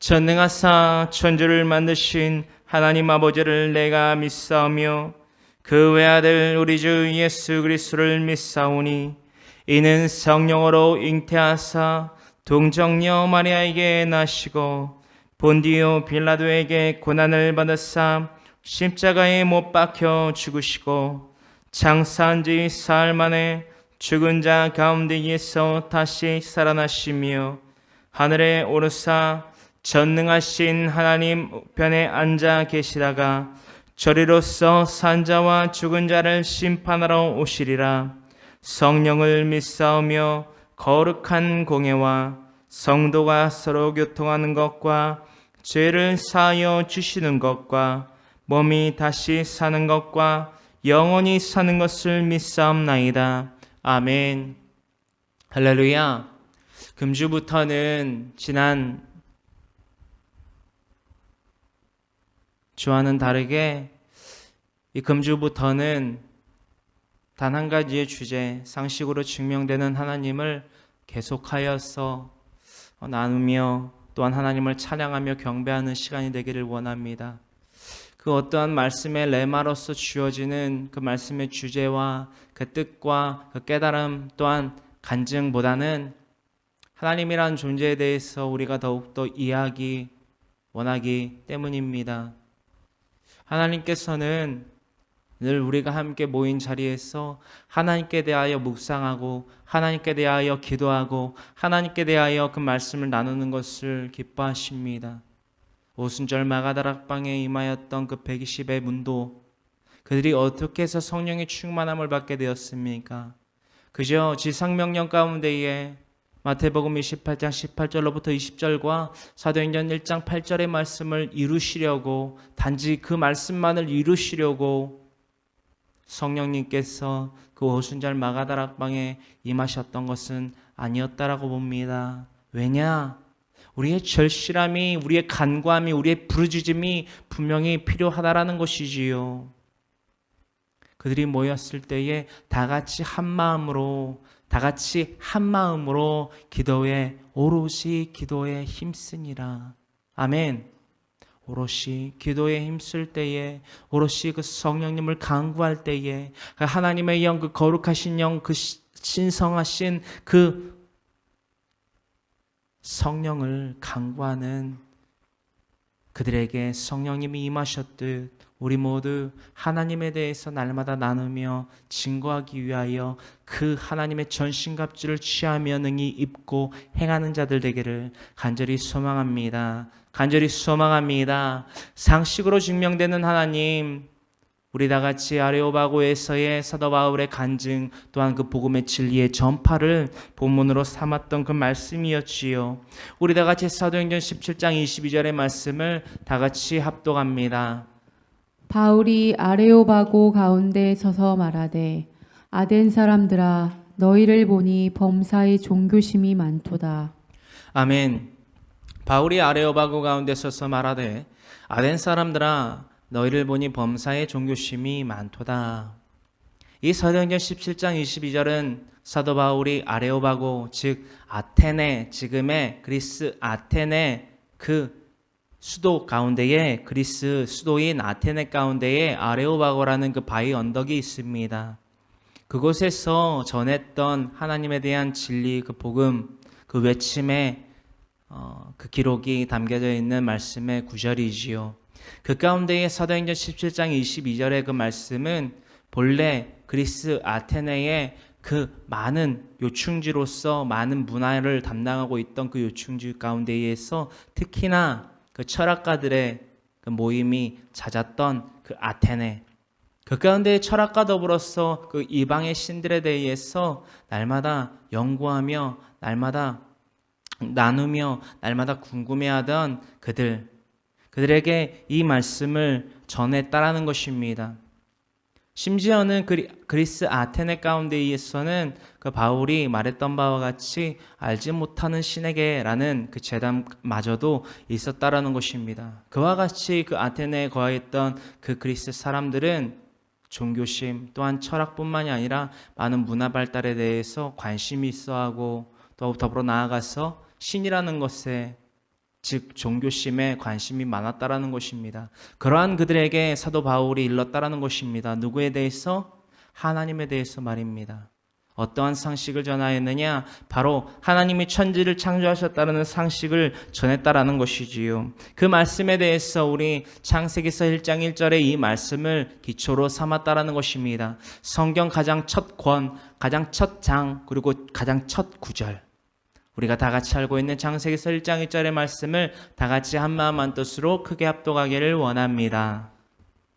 전능하사 천주를 만드신 하나님 아버지를 내가 믿사오며 그 외아들 우리 주 예수 그리스도를 믿사오니 이는 성령으로 잉태하사 동정녀 마리아에게 나시고 본디오 빌라도에게 고난을 받으사 십자가에 못 박혀 죽으시고 장사한 지 사흘 만에 죽은 자 가운데에서 다시 살아나시며 하늘에 오르사 전능하신 하나님 우편에 앉아 계시다가 저리로서 산자와 죽은 자를 심판하러 오시리라. 성령을 믿사오며 거룩한 공예와 성도가 서로 교통하는 것과 죄를 사하여 주시는 것과 몸이 다시 사는 것과 영원히 사는 것을 믿사옵나이다. 아멘. 할렐루야. 금주부터는 지난 주와는 다르게 이 금주부터는 단 한 가지의 주제, 상식으로 증명되는 하나님을 계속하여서 나누며 또한 하나님을 찬양하며 경배하는 시간이 되기를 원합니다. 그 어떠한 말씀의 레마로서 주어지는 그 말씀의 주제와 그 뜻과 그 깨달음 또한 간증보다는 하나님이란 존재에 대해서 우리가 더욱더 이해하기 원하기 때문입니다. 하나님께서는 늘 우리가 함께 모인 자리에서 하나님께 대하여 묵상하고 하나님께 대하여 기도하고 하나님께 대하여 그 말씀을 나누는 것을 기뻐하십니다. 오순절 마가다락방에 임하였던 그 120의 문도, 그들이 어떻게 해서 성령의 충만함을 받게 되었습니까? 그저 지상명령 가운데에 마태복음 28장 18절로부터 20절과 사도행전 1장 8절의 말씀을 이루시려고, 단지 그 말씀만을 이루시려고 성령님께서 그 오순절 마가다락방에 임하셨던 것은 아니었다라고 봅니다. 왜냐? 우리의 절실함이, 우리의 간구함이, 우리의 부르짖음이 분명히 필요하다라는 것이지요. 그들이 모였을 때에 다 같이 한 마음으로 기도에 오롯이 기도에 힘쓰니라. 아멘. 오롯이 기도에 힘쓸 때에, 오롯이 그 성령님을 간구할 때에, 하나님의 영, 그 거룩하신 영, 그 신성하신 그 성령을 간구하는 그들에게 성령님이 임하셨듯 우리 모두 하나님에 대해서 날마다 나누며 증거하기 위하여 그 하나님의 전신갑주를 취하며 능히 입고 행하는 자들 되기를 간절히 소망합니다. 간절히 소망합니다. 상식으로 증명되는 하나님, 우리 다 같이 아레오바고에서의 사도 바울의 간증, 또한 그 복음의 진리의 전파를 본문으로 삼았던 그 말씀이었지요. 우리 다 같이 사도행전 17장 22절의 말씀을 다 같이 합독합니다. 바울이 아레오바고 가운데 서서 말하되 아덴 사람들아 너희를 보니 범사의 종교심이 많도다. 아멘. 바울이 아레오바고 가운데 서서 말하되 아덴 사람들아 너희를 보니 범사의 종교심이 많도다. 이 사도행전 17장 22절은 사도 바울이 아레오바고, 즉 아테네, 지금의 그리스 아테네 그 수도 가운데에, 그리스 수도인 아테네 가운데에 아레오바고라는 그 바위 언덕이 있습니다. 그곳에서 전했던 하나님에 대한 진리, 그 복음, 그 외침의 그 기록이 담겨져 있는 말씀의 구절이지요. 그 가운데에 사도행전 17장 22절의 그 말씀은 본래 그리스 아테네의 그 많은 요충지로서 많은 문화를 담당하고 있던 그 요충지 가운데에서 특히나 그 철학가들의 그 모임이 잦았던 그 아테네, 그 가운데 철학과 더불어서 그 이방의 신들에 대해서 날마다 연구하며 날마다 나누며 날마다 궁금해하던 그들에게 이 말씀을 전했다라는 것입니다. 심지어는 그리스 아테네 가운데에서는 그 바울이 말했던 바와 같이 알지 못하는 신에게라는 그 제단마저도 있었다라는 것입니다. 그와 같이 그 아테네에 거하였던 그 그리스 사람들은 종교심 또한 철학뿐만이 아니라 많은 문화 발달에 대해서 관심이 있어하고 또 더불어 나아가서 신이라는 것에 즉 종교심에 관심이 많았다라는 것입니다. 그러한 그들에게 사도 바울이 일렀다라는 것입니다. 누구에 대해서? 하나님에 대해서 말입니다. 어떠한 상식을 전하였느냐? 바로 하나님이 천지를 창조하셨다는 상식을 전했다라는 것이지요. 그 말씀에 대해서 우리 창세기서 1장 1절에 이 말씀을 기초로 삼았다라는 것입니다. 성경 가장 첫 권, 가장 첫 장, 그리고 가장 첫 구절. 우리가 다 같이 알고 있는 창세기서 1장 1절의 말씀을 다 같이 한마음 한뜻으로 크게 합독하기를 원합니다.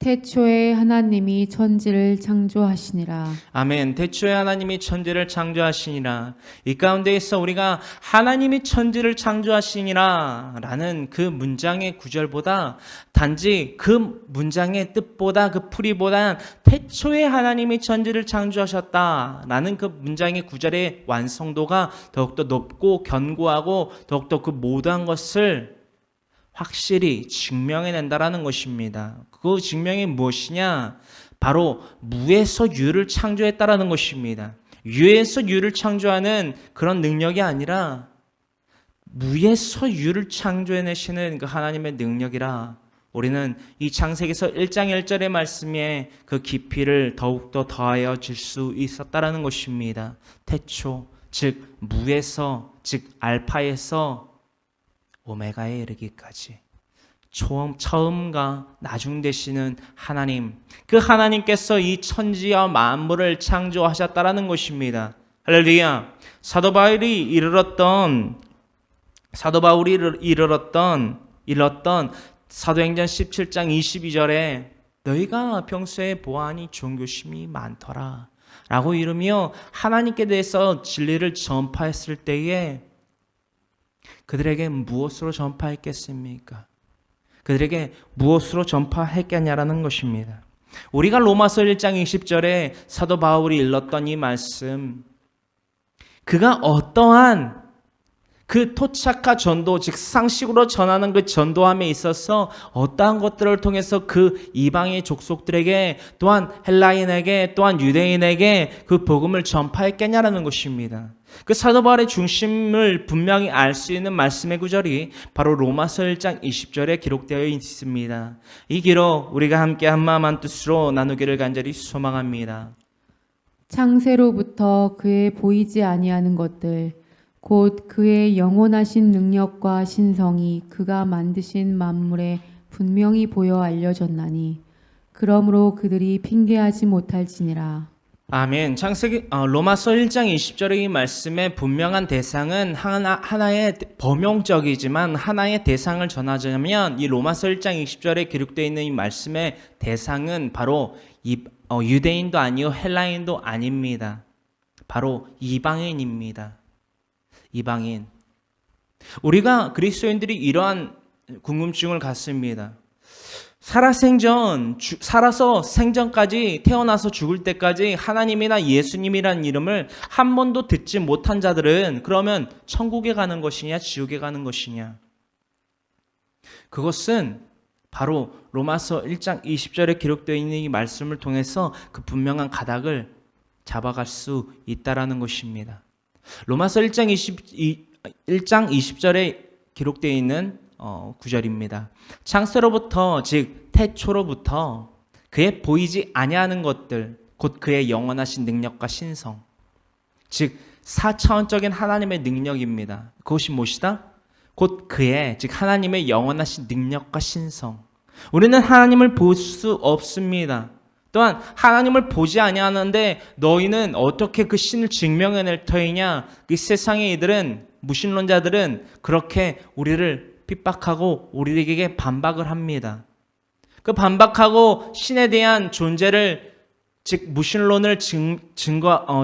태초에 하나님이 천지를 창조하시니라. 아멘. 태초에 하나님이 천지를 창조하시니라. 이 가운데에서 우리가 하나님이 천지를 창조하시니라 라는 그 문장의 구절보다 단지 그 문장의 뜻보다 그 풀이보다 태초에 하나님이 천지를 창조하셨다 라는 그 문장의 구절의 완성도가 더욱더 높고 견고하고 더욱더 그 모든 것을 확실히 증명해낸다라는 것입니다. 그 증명이 무엇이냐? 바로 무에서 유를 창조했다라는 것입니다. 유에서 유를 창조하는 그런 능력이 아니라 무에서 유를 창조해내시는 그 하나님의 능력이라 우리는 이 창세기서 1장 1절의 말씀에 그 깊이를 더욱더 더하여 줄 수 있었다라는 것입니다. 태초, 즉 무에서, 즉 알파에서 오메가에 이르기까지 처음과 나중 되시는 하나님, 그 하나님께서 이 천지와 만물을 창조하셨다라는 것입니다. 할렐루야. 사도 바울이 이르렀던 사도행전 17장 22절에 너희가 평소에 보아하니 종교심이 많더라 라고 이르며 하나님께 대해서 진리를 전파했을 때에 그들에게 무엇으로 전파했겠습니까? 그들에게 무엇으로 전파했겠냐라는 것입니다. 우리가 로마서 1장 20절에 사도 바울이 일렀던 이 말씀, 그가 어떠한 그 토착화 전도, 즉 상식으로 전하는 그 전도함에 있어서 어떠한 것들을 통해서 그 이방의 족속들에게 또한 헬라인에게 또한 유대인에게 그 복음을 전파했겠냐라는 것입니다. 그 사도 바울의 중심을 분명히 알 수 있는 말씀의 구절이 바로 로마서 1장 20절에 기록되어 있습니다. 이 기록 우리가 함께 한마음 한뜻으로 나누기를 간절히 소망합니다. 창세로부터 그의 보이지 아니하는 것들 곧 그의 영원하신 능력과 신성이 그가 만드신 만물에 분명히 보여 알려졌나니 그러므로 그들이 핑계하지 못할지니라. 아멘. 로마서 1장 20절의 이 말씀의 분명한 대상은 하나의 범용적이지만 하나의 대상을 전하자면 이 로마서 1장 20절에 기록되어 있는 이 말씀의 대상은 바로 유대인도 아니요 헬라인도 아닙니다. 바로 이방인입니다. 이방인. 우리가 그리스도인들이 이러한 궁금증을 갖습니다. 살아서 생전까지 태어나서 죽을 때까지 하나님이나 예수님이라는 이름을 한 번도 듣지 못한 자들은 그러면 천국에 가는 것이냐 지옥에 가는 것이냐? 그것은 바로 로마서 1장 20절에 기록되어 있는 이 말씀을 통해서 그 분명한 가닥을 잡아갈 수 있다라는 것입니다. 로마서 1장 20절에 기록되어 있는 구절입니다. 창세로부터 즉 태초로부터 그의 보이지 아니하는 것들 곧 그의 영원하신 능력과 신성 즉 4차원적인 하나님의 능력입니다. 그것이 무엇이다? 곧 그의 즉 하나님의 영원하신 능력과 신성. 우리는 하나님을 볼 수 없습니다. 또한 하나님을 보지 아니하는데 너희는 어떻게 그 신을 증명해낼 터이냐? 이 세상의 이들은 무신론자들은 그렇게 우리를 핍박하고 우리에게 반박을 합니다. 그 반박하고 신에 대한 존재를 즉 무신론을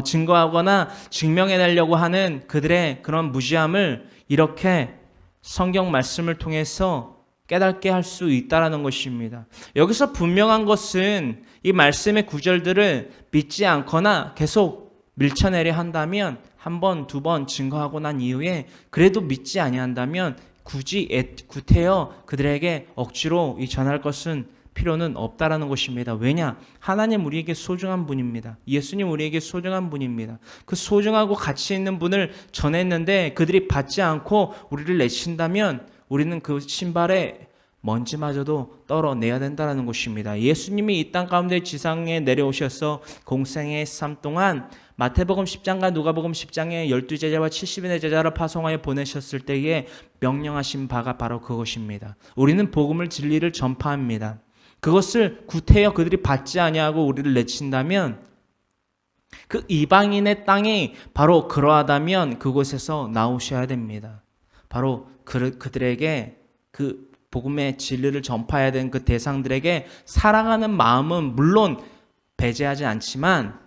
증거하거나 증명해내려고 하는 그들의 그런 무지함을 이렇게 성경 말씀을 통해서 깨닫게 할 수 있다라는 것입니다. 여기서 분명한 것은 이 말씀의 구절들을 믿지 않거나 계속 밀쳐내려 한다면 한 번, 두 번 증거하고 난 이후에 그래도 믿지 아니한다면 굳이 구태여 그들에게 억지로 전할 것은 필요는 없다라는 것입니다. 왜냐? 하나님 우리에게 소중한 분입니다. 예수님 우리에게 소중한 분입니다. 그 소중하고 가치 있는 분을 전했는데 그들이 받지 않고 우리를 내친다면 우리는 그 신발에 먼지마저도 떨어내야 된다는 것입니다. 예수님이 이 땅 가운데 지상에 내려오셔서 공생의 삶 동안 마태복음 10장과 누가복음 10장에 12제자와 70인의 제자를 파송하여 보내셨을 때에 명령하신 바가 바로 그것입니다. 우리는 복음을 진리를 전파합니다. 그것을 구태여 그들이 받지 아니하고 우리를 내친다면 그 이방인의 땅이 바로 그러하다면 그곳에서 나오셔야 됩니다. 바로 그들에게 그 복음의 진리를 전파해야 되는 그 대상들에게 사랑하는 마음은 물론 배제하지 않지만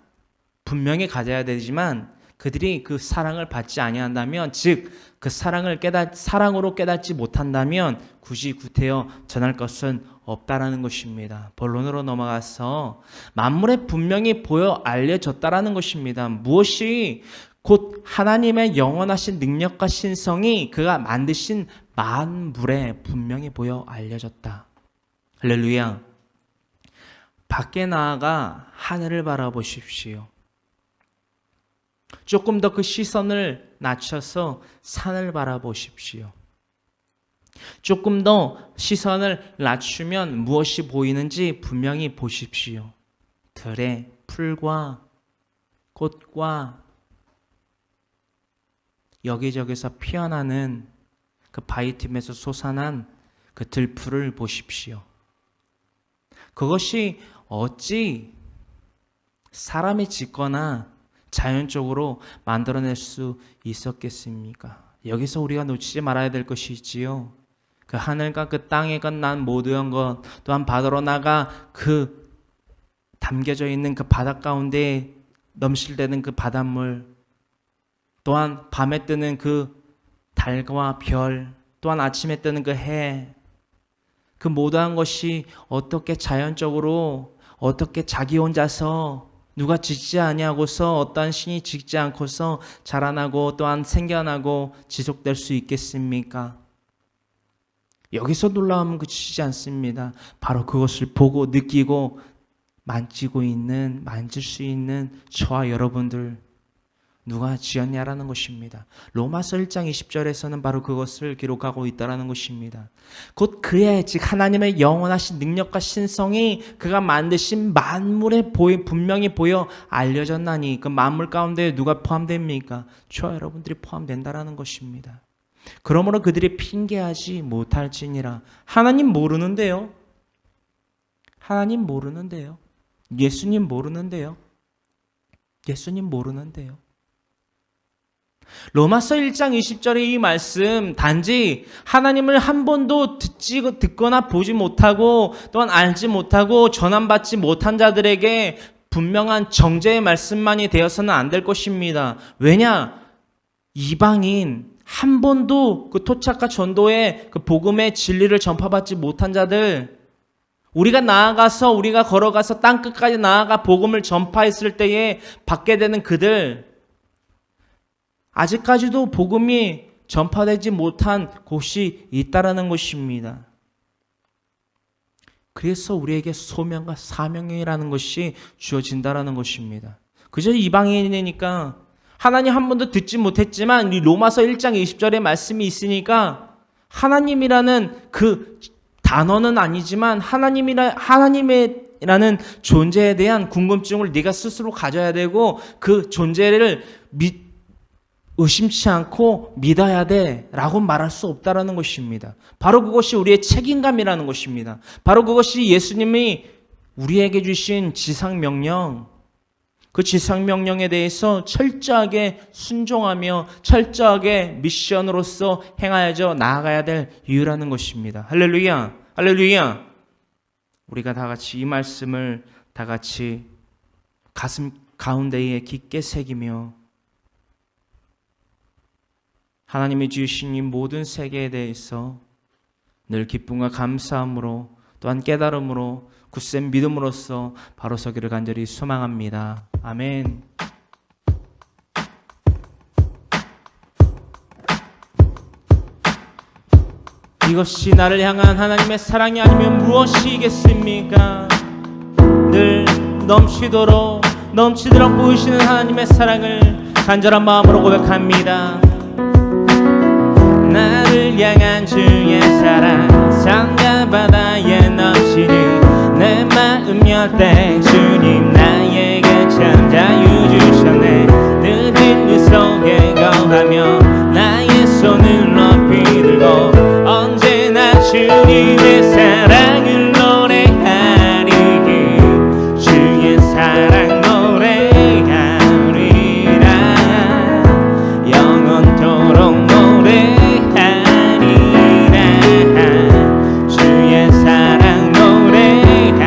분명히 가져야 되지만 그들이 그 사랑을 받지 아니한다면 즉 그 사랑으로 깨닫지 못한다면 굳이 구태여 전할 것은 없다라는 것입니다. 본론으로 넘어가서 만물에 분명히 보여 알려졌다라는 것입니다. 무엇이 곧 하나님의 영원하신 능력과 신성이 그가 만드신 만물에 분명히 보여 알려졌다. 할렐루야. 밖에 나아가 하늘을 바라보십시오. 조금 더 그 시선을 낮춰서 산을 바라보십시오. 조금 더 시선을 낮추면 무엇이 보이는지 분명히 보십시오. 들에 풀과 꽃과 여기저기서 피어나는 그 바위 틈에서 솟아난 그 들풀을 보십시오. 그것이 어찌 사람이 짓거나 자연적으로 만들어낼 수 있었겠습니까? 여기서 우리가 놓치지 말아야 될 것이 있지요. 그 하늘과 그 땅에 건난 모든 것, 또한 바다로 나가 그 담겨져 있는 그 바다 가운데 넘실대는 그 바닷물, 또한 밤에 뜨는 그 달과 별, 또한 아침에 뜨는 그 해, 그 모든 것이 어떻게 자연적으로 어떻게 자기 혼자서 누가 짓지 아니하고서 어떠한 신이 짓지 않고서 자라나고 또한 생겨나고 지속될 수 있겠습니까? 여기서 놀라움은 그치지 않습니다. 바로 그것을 보고 느끼고 만질 수 있는 저와 여러분들 누가 지었냐라는 것입니다. 로마서 1장 20절에서는 바로 그것을 기록하고 있다라는 것입니다. 곧 그의 즉 하나님의 영원하신 능력과 신성이 그가 만드신 만물에 분명히 보여 알려졌나니 그 만물 가운데 누가 포함됩니까? 저와 여러분들이 포함된다라는 것입니다. 그러므로 그들이 핑계하지 못할지니라. 하나님 모르는데요. 하나님 모르는데요. 예수님 모르는데요. 예수님 모르는데요. 로마서 1장 20절의 이 말씀 단지 하나님을 한 번도 듣거나 보지 못하고 또한 알지 못하고 전함받지 못한 자들에게 분명한 정죄의 말씀만이 되어서는 안 될 것입니다. 왜냐? 이방인 한 번도 그 토착과 전도의 그 복음의 진리를 전파받지 못한 자들, 우리가 걸어가서 땅끝까지 나아가 복음을 전파했을 때에 받게 되는 그들, 아직까지도 복음이 전파되지 못한 곳이 있다라는 것입니다. 그래서 우리에게 소명과 사명이라는 것이 주어진다라는 것입니다. 그저 이방인이니까 하나님 한 번도 듣지 못했지만 이 로마서 1장 20절의 말씀이 있으니까 하나님이라는 그 단어는 아니지만 하나님이라는 존재에 대한 궁금증을 네가 스스로 가져야 되고 그 존재를 의심치 않고 믿어야 돼 라고 말할 수 없다라는 것입니다. 바로 그것이 우리의 책임감이라는 것입니다. 바로 그것이 예수님이 우리에게 주신 지상명령, 그 지상명령에 대해서 철저하게 순종하며 철저하게 미션으로서 행하여져 나아가야 될 이유라는 것입니다. 할렐루야, 할렐루야. 우리가 다 같이 이 말씀을 다 같이 가슴 가운데에 깊게 새기며 하나님이 주신 이 모든 세계에 대해서 늘 기쁨과 감사함으로 또한 깨달음으로 굳센 믿음으로써 바로 서기를 간절히 소망합니다. 아멘. 이것이 나를 향한 하나님의 사랑이 아니면 무엇이겠습니까? 늘 넘치도록 보이시는 하나님의 사랑을 간절한 마음으로 고백합니다. 나를 향한 주의 사랑 산과 바다에 넘치는 내 마음 열 때 주님 나에게 참 자유 주셨네. 늦은 그 속에 거하며 나의 손을 높이 들고 언제나 주님의 사랑을 노래하리. 주의 사랑 노래하리라. 영원토록 노래하리라. 주의 사랑 노래하리라.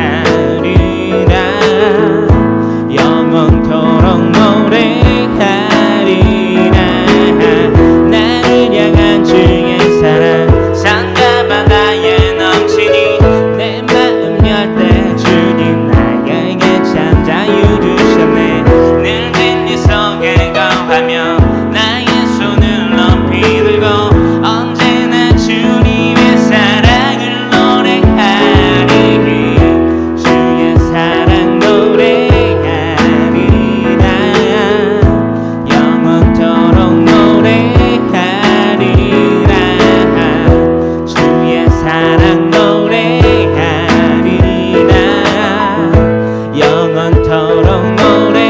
영원토록 노래하리라. 나를 향한 주의 사랑 산과 바다에 넘치니 내 마음 열 때 주님 나에게 참 자유 주셨네. 늦은 이 속에 거하며 나의 손을 높이 들고 언제나 주님의 사랑을 노래하리. 주의 사랑 노래하리라. 영원토록 노래하리라. 주의 사랑 노래하리라. 영원토록 노래하리라.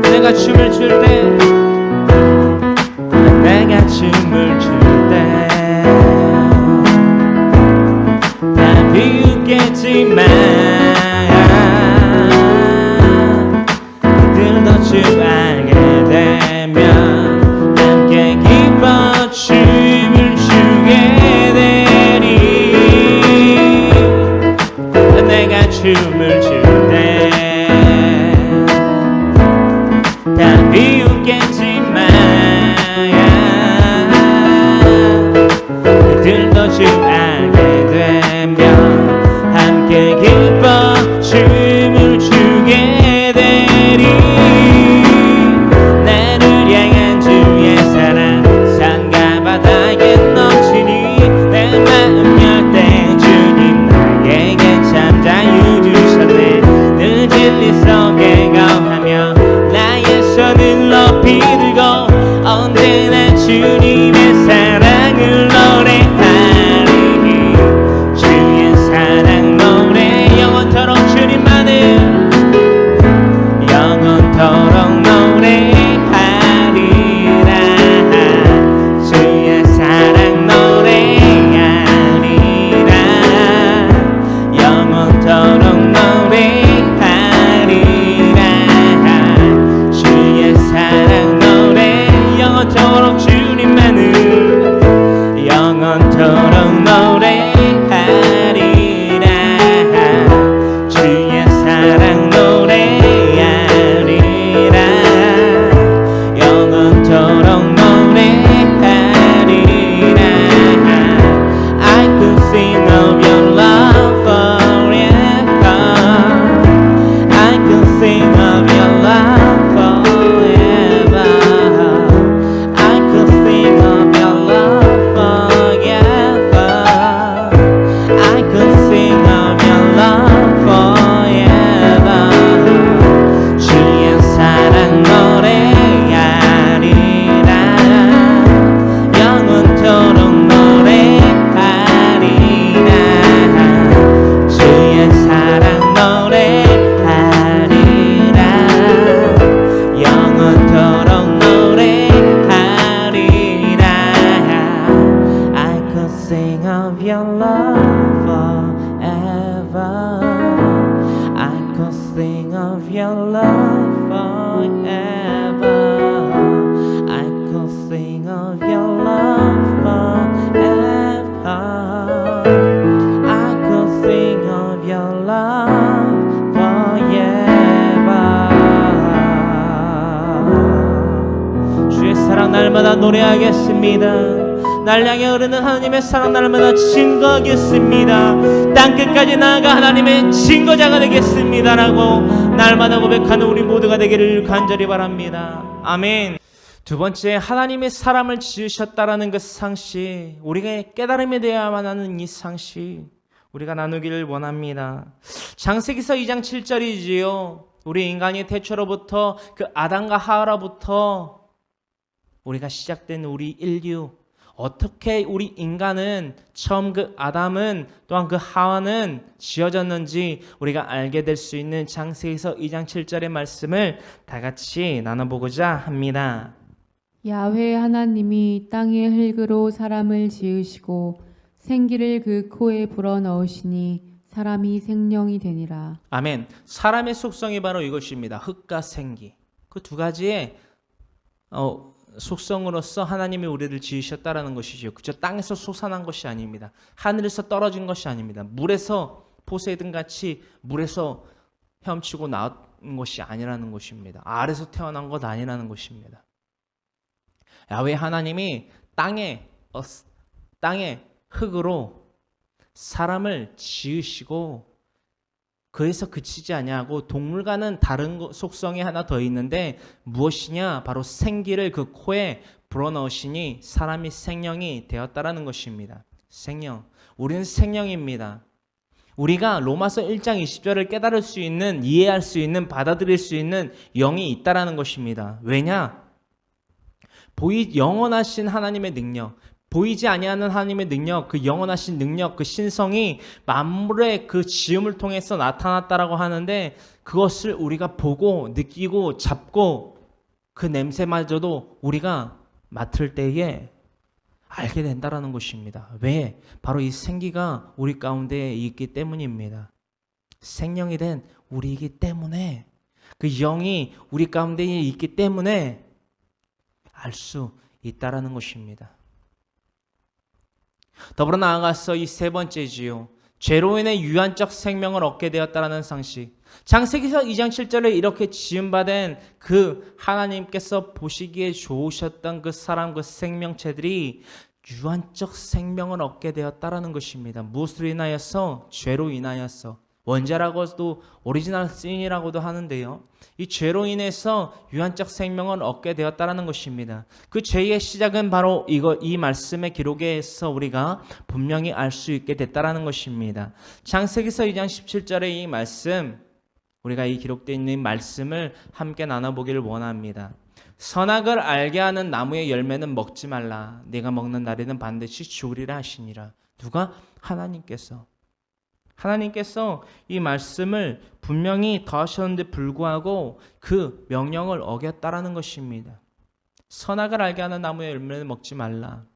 내가 춤을 출 때, 내가 춤을 출 때 다 비웃겠지만 그들도 주 알게 되면 함께 기뻐 춤을 추게 되리. 내가 춤을 출 때 다 비웃겠지만 그들도 주 알게 되면 함께 기뻐 춤을 추게 되리. 나를 향한 주의 사랑 산과 바다에 넘치니 내 마음 열 때 주님 나에게 참 자유 주셨네. 늦은 이 속에 거하며 나의 손을 높이 들고 언제나 주님의 사랑을 노래하리. 주의 사랑 노래 영원토록 주님만을 영원토록 노래하리라. 주의 사랑 노래하리라. 영원토록 노래하리라. 주의 사랑 노래 영원토록 주님만을 영원토록 노래하리라. 주의 사랑 노래하리라. 영원토록 노래하리라. I could sing of your love forever. I could sing of your love forever. I could sing of your love forever. I could sing of your love forever. 주의 사랑 노래하리라. 영원토록 노래하리라. 주의 사랑 노래하리라. 영원토록 노래하리라. I could sing of your love forever. I could sing of your love forever. I could sing of your love forever. I could sing of your love forever. 주의 사랑 날마다 노래하겠습니다. 날 향해 흐르는 하나님의 사랑 날마다 증거하겠습니다. 땅끝까지 나아가 하나님의 증거자가 되겠습니다라고 날마다 고백하는 우리 모두가 되기를 간절히 바랍니다. 아멘. 두 번째, 하나님의 사람을 지으셨다라는 그 상식, 우리가 깨달음에 대해야만 하는 이 상식 우리가 나누기를 원합니다. 창세기서 2장 7절이지요. 우리 인간이 태초로부터 그 아담과 하와로부터 우리가 시작된 우리 인류, 어떻게 우리 인간은 처음 그 아담은 또한 그 하와는 지어졌는지 우리가 알게 될 수 있는 창세기서 2장 7절의 말씀을 다 같이 나눠보고자 합니다. 야훼 하나님이 땅의 흙으로 사람을 지으시고 생기를 그 코에 불어넣으시니 사람이 생명이 되니라. 아멘. 사람의 속성이 바로 이것입니다. 흙과 생기. 그 두 가지의 속성으로서 하나님이 우리를 지으셨다라는 것이죠. 그저 땅에서 솟아난 것이 아닙니다. 하늘에서 떨어진 것이 아닙니다. 물에서 포세이돈 같이 물에서 헤엄치고 나온 것이 아니라는 것입니다. 알에서 태어난 것 아니라는 것입니다. 야훼 하나님이 땅의 흙으로 사람을 지으시고 그에서 그치지 아니하고 동물과는 다른 속성이 하나 더 있는데 무엇이냐? 바로 생기를 그 코에 불어넣으시니 사람이 생명이 되었다라는 것입니다. 생명. 우리는 생명입니다. 우리가 로마서 1장 20절을 깨달을 수 있는, 이해할 수 있는, 받아들일 수 있는 영이 있다라는 것입니다. 왜냐? 영원하신 하나님의 능력, 보이지 아니하는 하나님의 능력, 그 영원하신 능력, 그 신성이 만물의 그 지음을 통해서 나타났다라고 하는데 그것을 우리가 보고 느끼고 잡고 그 냄새마저도 우리가 맡을 때에 알게 된다라는 것입니다. 왜? 바로 이 생기가 우리 가운데 있기 때문입니다. 생명이 된 우리이기 때문에, 그 영이 우리 가운데 있기 때문에 알 수 있다라는 것입니다. 더불어 나아가서 이 세 번째지요. 죄로 인해 유한적 생명을 얻게 되었다라는 상식. 창세기서 2장 7절에 이렇게 지음받은 그 하나님께서 보시기에 좋으셨던 그 사람, 그 생명체들이 유한적 생명을 얻게 되었다라는 것입니다. 무엇으로 인하여서? 죄로 인하여서. 원죄라고도 오리지널 신이라고도 하는데요. 이 죄로 인해서 유한적 생명을 얻게 되었다라는 것입니다. 그 죄의 시작은 바로 이 말씀의 기록에서 우리가 분명히 알 수 있게 됐다라는 것입니다. 창세기서 2장 17절의 이 말씀, 우리가 이 기록되어 있는 말씀을 함께 나눠보기를 원합니다. 선악을 알게 하는 나무의 열매는 먹지 말라. 네가 먹는 날에는 반드시 죽으리라 하시니라. 누가? 하나님께서 이 말씀을 분명히 더하셨는데 불구하고 그 명령을 어겼다라는 것입니다. 선악을 알게 하는 나무의 열매는 먹지 말라.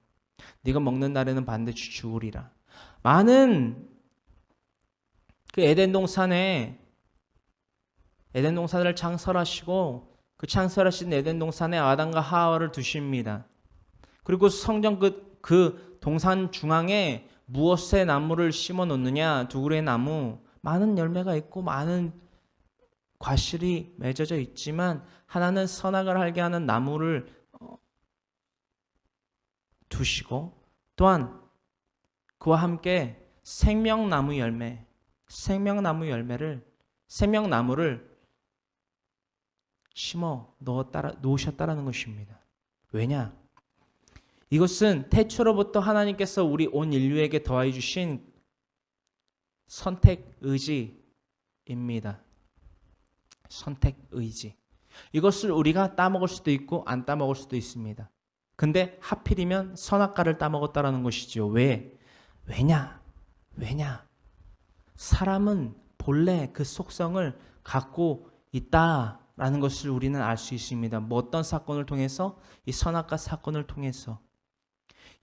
네가 먹는 날에는 반드시 죽으리라. 많은 그 에덴 동산을 창설하시고 그 창설하신 에덴 동산에 아담과 하와를 두십니다. 그리고 성전 그 동산 중앙에 무엇의 나무를 심어 놓느냐? 두 그루의 나무. 많은 열매가 있고 많은 과실이 맺어져 있지만 하나는 선악을 알게 하는 나무를 두시고 또한 그와 함께 생명나무를 심어 놓으셨다라는 것입니다. 왜냐? 이것은 태초로부터 하나님께서 우리 온 인류에게 더해 주신 선택 의지입니다. 선택 의지. 이것을 우리가 따먹을 수도 있고 안 따먹을 수도 있습니다. 근데 하필이면 선악과를 따먹었다라는 것이죠. 왜냐? 사람은 본래 그 속성을 갖고 있다라는 것을 우리는 알 수 있습니다. 뭐 어떤 사건을 통해서? 이 선악과 사건을 통해서.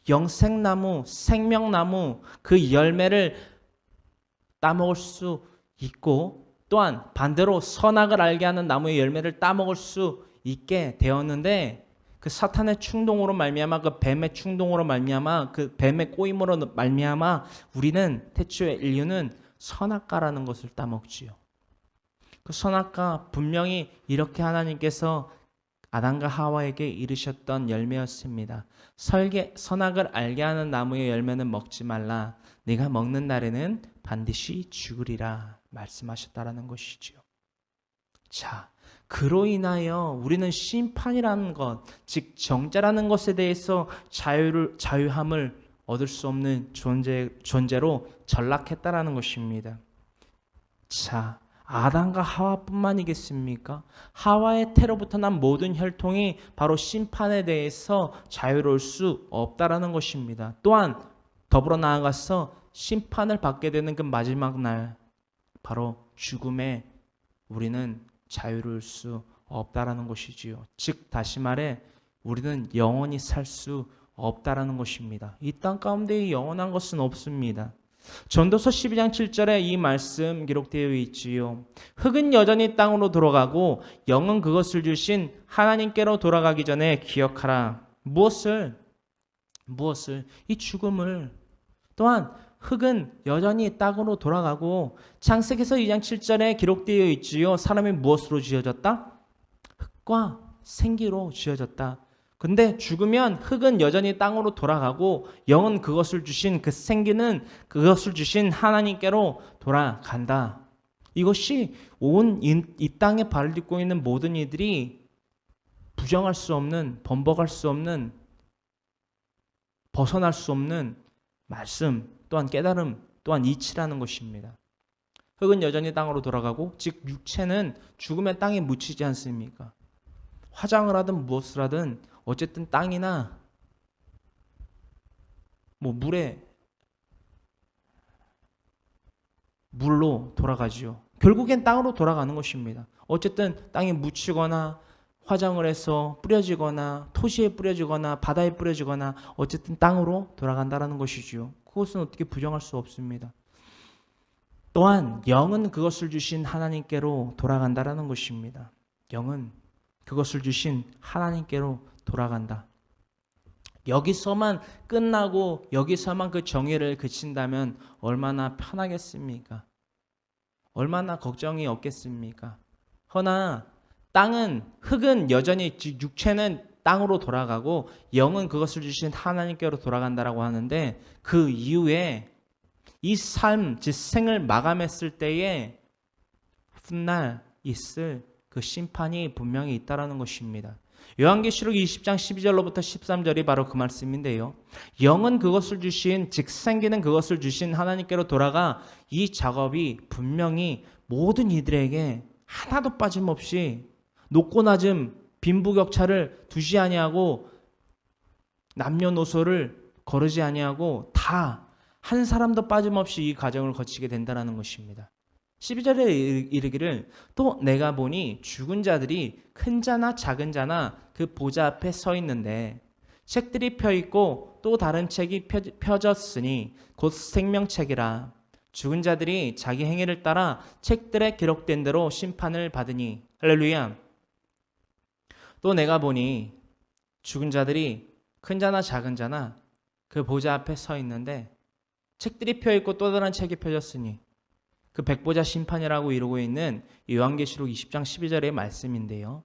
영생나무, 생명나무 그 열매를 따먹을 수 있고 또한 반대로 선악을 알게 하는 나무의 열매를 따먹을 수 있게 되었는데 그 사탄의 충동으로 말미암아 그 뱀의 충동으로 말미암아 그 뱀의 꼬임으로 말미암아 우리는 태초의 인류는 선악과라는 것을 따먹지요. 그 선악과 분명히 이렇게 하나님께서 아담과 하와에게 이르셨던 열매였습니다. 선악을 알게 하는 나무의 열매는 먹지 말라. 네가 먹는 날에는 반드시 죽으리라 말씀하셨다라는 것이지요. 자, 그로 인하여 우리는 심판이라는 것, 즉 정죄라는 것에 대해서 자유함을 얻을 수 없는 존재로 전락했다라는 것입니다. 자, 아담과 하와뿐만이겠습니까? 하와의 태로부터 난 모든 혈통이 바로 심판에 대해서 자유로울 수 없다라는 것입니다. 또한 더불어 나아가서 심판을 받게 되는 그 마지막 날, 바로 죽음에 우리는 자유로울 수 없다라는 것이지요. 즉 다시 말해 우리는 영원히 살 수 없다라는 것입니다. 이 땅 가운데 영원한 것은 없습니다. 전도서 12장 7절에 이 말씀 기록되어 있지요. 흙은 여전히 땅으로 돌아가고 영은 그것을 주신 하나님께로 돌아가기 전에 기억하라. 무엇을? 이 죽음을. 또한 흙은 여전히 땅으로 돌아가고 창세기서 2장 7절에 기록되어 있지요. 사람이 무엇으로 지어졌다? 흙과 생기로 지어졌다. 근데 죽으면 흙은 여전히 땅으로 돌아가고 영은 그것을 주신 그 생기는 그것을 주신 하나님께로 돌아간다. 이것이 온 이 땅에 발을 딛고 있는 모든 이들이 부정할 수 없는, 번복할 수 없는, 벗어날 수 없는 말씀, 또한 깨달음, 또한 이치라는 것입니다. 흙은 여전히 땅으로 돌아가고, 즉 육체는 죽으면 땅에 묻히지 않습니까? 화장을 하든 무엇을 하든 어쨌든 땅이나 물로 돌아가지요. 결국엔 땅으로 돌아가는 것입니다. 어쨌든 땅에 묻히거나 화장을 해서 뿌려지거나 토시에 뿌려지거나 바다에 뿌려지거나 어쨌든 땅으로 돌아간다는 것이지요. 그것은 어떻게 부정할 수 없습니다. 또한 영은 그것을 주신 하나님께로 돌아간다는 것입니다. 영은 그것을 주신 하나님께로 돌아간다. 여기서만 끝나고 여기서만 그 정의를 그친다면 얼마나 편하겠습니까? 얼마나 걱정이 없겠습니까? 허나 흙은 여전히 육체는 땅으로 돌아가고 영은 그것을 주신 하나님께로 돌아간다라고 하는데 그 이후에 이 삶, 즉 생을 마감했을 때에 훗날 있을 그 심판이 분명히 있다라는 것입니다. 요한계시록 20장 12절로부터 13절이 바로 그 말씀인데요. 영은 그것을 주신, 즉 생기는 그것을 주신 하나님께로 돌아가 이 작업이 분명히 모든 이들에게 하나도 빠짐없이 높고 낮음, 빈부격차를 두지 아니하고 남녀노소를 거르지 아니하고 다 한 사람도 빠짐없이 이 과정을 거치게 된다는 것입니다. 12절에 이르기를 또 내가 보니 죽은 자들이 큰 자나 작은 자나 그 보좌 앞에 서 있는데 책들이 펴 있고 또 다른 책이 펴졌으니 곧 생명책이라. 죽은 자들이 자기 행위를 따라 책들에 기록된 대로 심판을 받으니. 할렐루야. 또 내가 보니 죽은 자들이 큰 자나 작은 자나 그 보좌 앞에 서 있는데 책들이 펴 있고 또 다른 책이 펴졌으니 그 백보자 심판이라고 이루고 있는 요한계시록 20장 12절의 말씀인데요.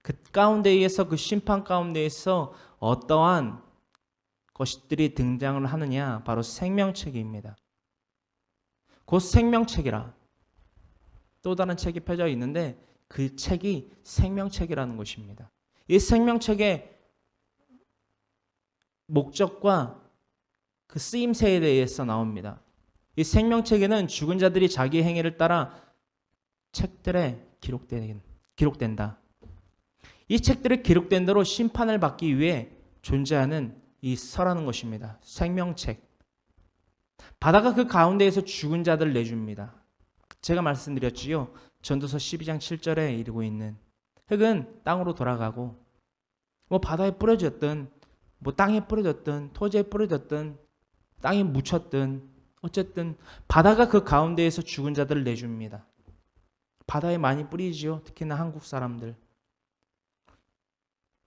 그 가운데에서 그 심판 가운데에서 어떠한 것들이 등장을 하느냐? 바로 생명책입니다. 곧 생명책이라. 또 다른 책이 펴져 있는데 그 책이 생명책이라는 것입니다. 이 생명책의 목적과 그 쓰임새에 대해서 나옵니다. 이 생명책에는 죽은 자들이 자기 행위를 따라 책들에 기록된다. 이 책들에 기록된 대로 심판을 받기 위해 존재하는 이 서라는 것입니다. 생명책. 바다가 그 가운데에서 죽은 자들을 내줍니다. 제가 말씀드렸지요. 전도서 12장 7절에 이르고 있는 흙은 땅으로 돌아가고 바다에 뿌려졌든 땅에 뿌려졌든 토지에 뿌려졌든 땅에 묻혔든 어쨌든 바다가 그 가운데에서 죽은 자들을 내줍니다. 바다에 많이 뿌리지요. 특히나 한국 사람들.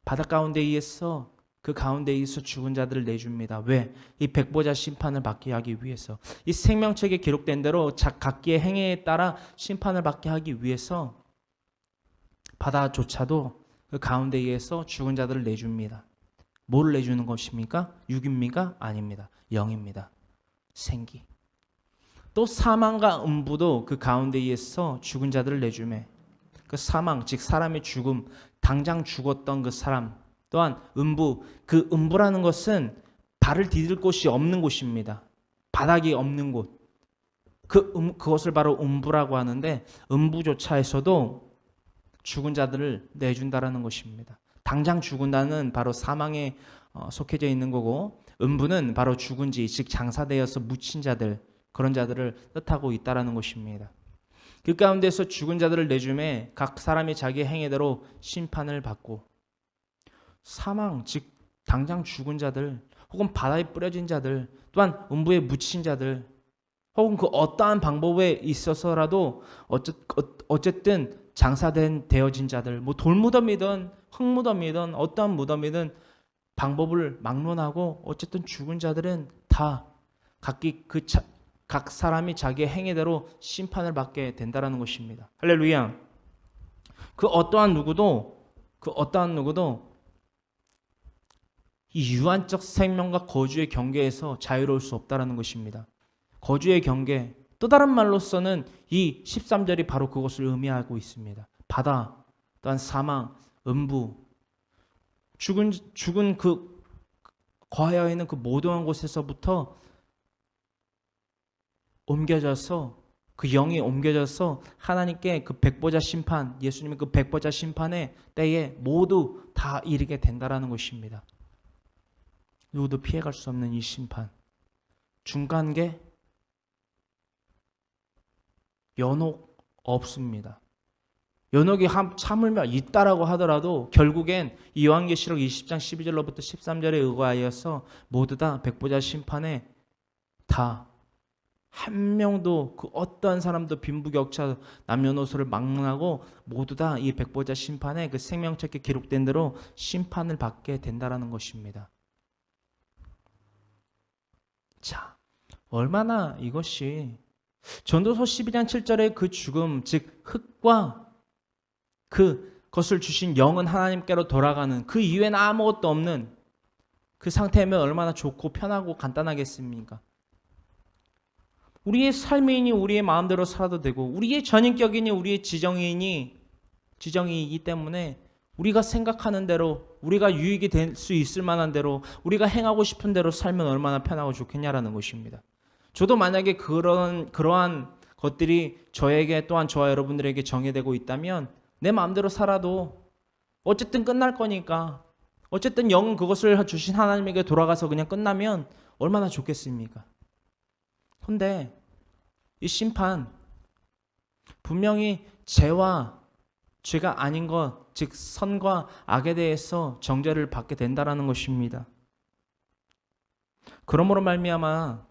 바다 가운데에서 그 가운데에서 죽은 자들을 내줍니다. 왜? 이 백보자 심판을 받게 하기 위해서. 이 생명책에 기록된 대로 각기의 행위에 따라 심판을 받게 하기 위해서 바다조차도 그 가운데에서 죽은 자들을 내줍니다. 뭘 내주는 것입니까? 육입니까? 아닙니다. 영입니다. 생기. 또 사망과 음부도 그 가운데에서 죽은 자들을 내주매 그 사망, 즉 사람의 죽음, 당장 죽었던 그 사람 또한 음부, 그 음부라는 것은 발을 디딜 곳이 없는 곳입니다. 바닥이 없는 곳. 그것을 바로 음부라고 하는데 음부조차에서도 죽은 자들을 내준다라는 것입니다. 당장 죽은다는 바로 사망에 속해져 있는 거고 음부는 바로 죽은 지, 즉 장사되어서 묻힌 자들, 그런 자들을 뜻하고 있다라는 것입니다. 그 가운데서 죽은 자들을 내주매 각 사람이 자기의 행위대로 심판을 받고 사망, 즉 당장 죽은 자들 혹은 바다에 뿌려진 자들 또한 음부에 묻힌 자들 혹은 그 어떠한 방법에 있어서라도 어쨌든 장사된 되어진 자들 뭐 돌무덤이든 흙무덤이든 어떠한 무덤이든 방법을 막론하고 어쨌든 죽은 자들은 다 각 사람이 자기의 행위대로 심판을 받게 된다라는 것입니다. 할렐루야. 그 어떠한 누구도 이 유한적 생명과 거주의 경계에서 자유로울 수 없다라는 것입니다. 거주의 경계, 또 다른 말로서는 이 13절이 바로 그것을 의미하고 있습니다. 바다, 또한 사망, 음부, 죽은 그 거하여 있는 그 모든 곳에서부터 옮겨져서 그 영이 옮겨져서 하나님께 그 백보자 심판, 예수님의 그 백보자 심판의 때에 모두 다 이르게 된다라는 것입니다. 누구도 피해갈 수 없는 이 심판. 중간계 연옥 없습니다. 연옥이 참으며 있다라고 하더라도 결국엔 이 요한계시록 20장 12절로부터 13절에 의거하여서 모두 다 백보자 심판에 다 한 명도 그 어떠한 사람도 빈부격차 남녀노소를 막론하고 모두 다 이 백보자 심판에 그 생명책에 기록된 대로 심판을 받게 된다라는 것입니다. 자, 얼마나 이것이 전도서 12장 7절의 그 죽음, 즉 흙과 그것을 주신 영은 하나님께로 돌아가는 그 이외에는 아무것도 없는 그 상태면 얼마나 좋고 편하고 간단하겠습니까? 우리의 삶이니 우리의 마음대로 살아도 되고 우리의 전인격이니 우리의 지정이기 때문에 우리가 생각하는 대로 우리가 유익이 될 수 있을 만한 대로 우리가 행하고 싶은 대로 살면 얼마나 편하고 좋겠냐라는 것입니다. 저도 만약에 그러한 것들이 저에게 또한 저와 여러분들에게 정해되고 있다면 내 마음대로 살아도 어쨌든 끝날 거니까 어쨌든 영은 그것을 주신 하나님에게 돌아가서 그냥 끝나면 얼마나 좋겠습니까? 근데 이 심판 분명히 죄와 죄가 아닌 것, 즉 선과 악에 대해서 정죄를 받게 된다라는 것입니다. 그러므로 말미암아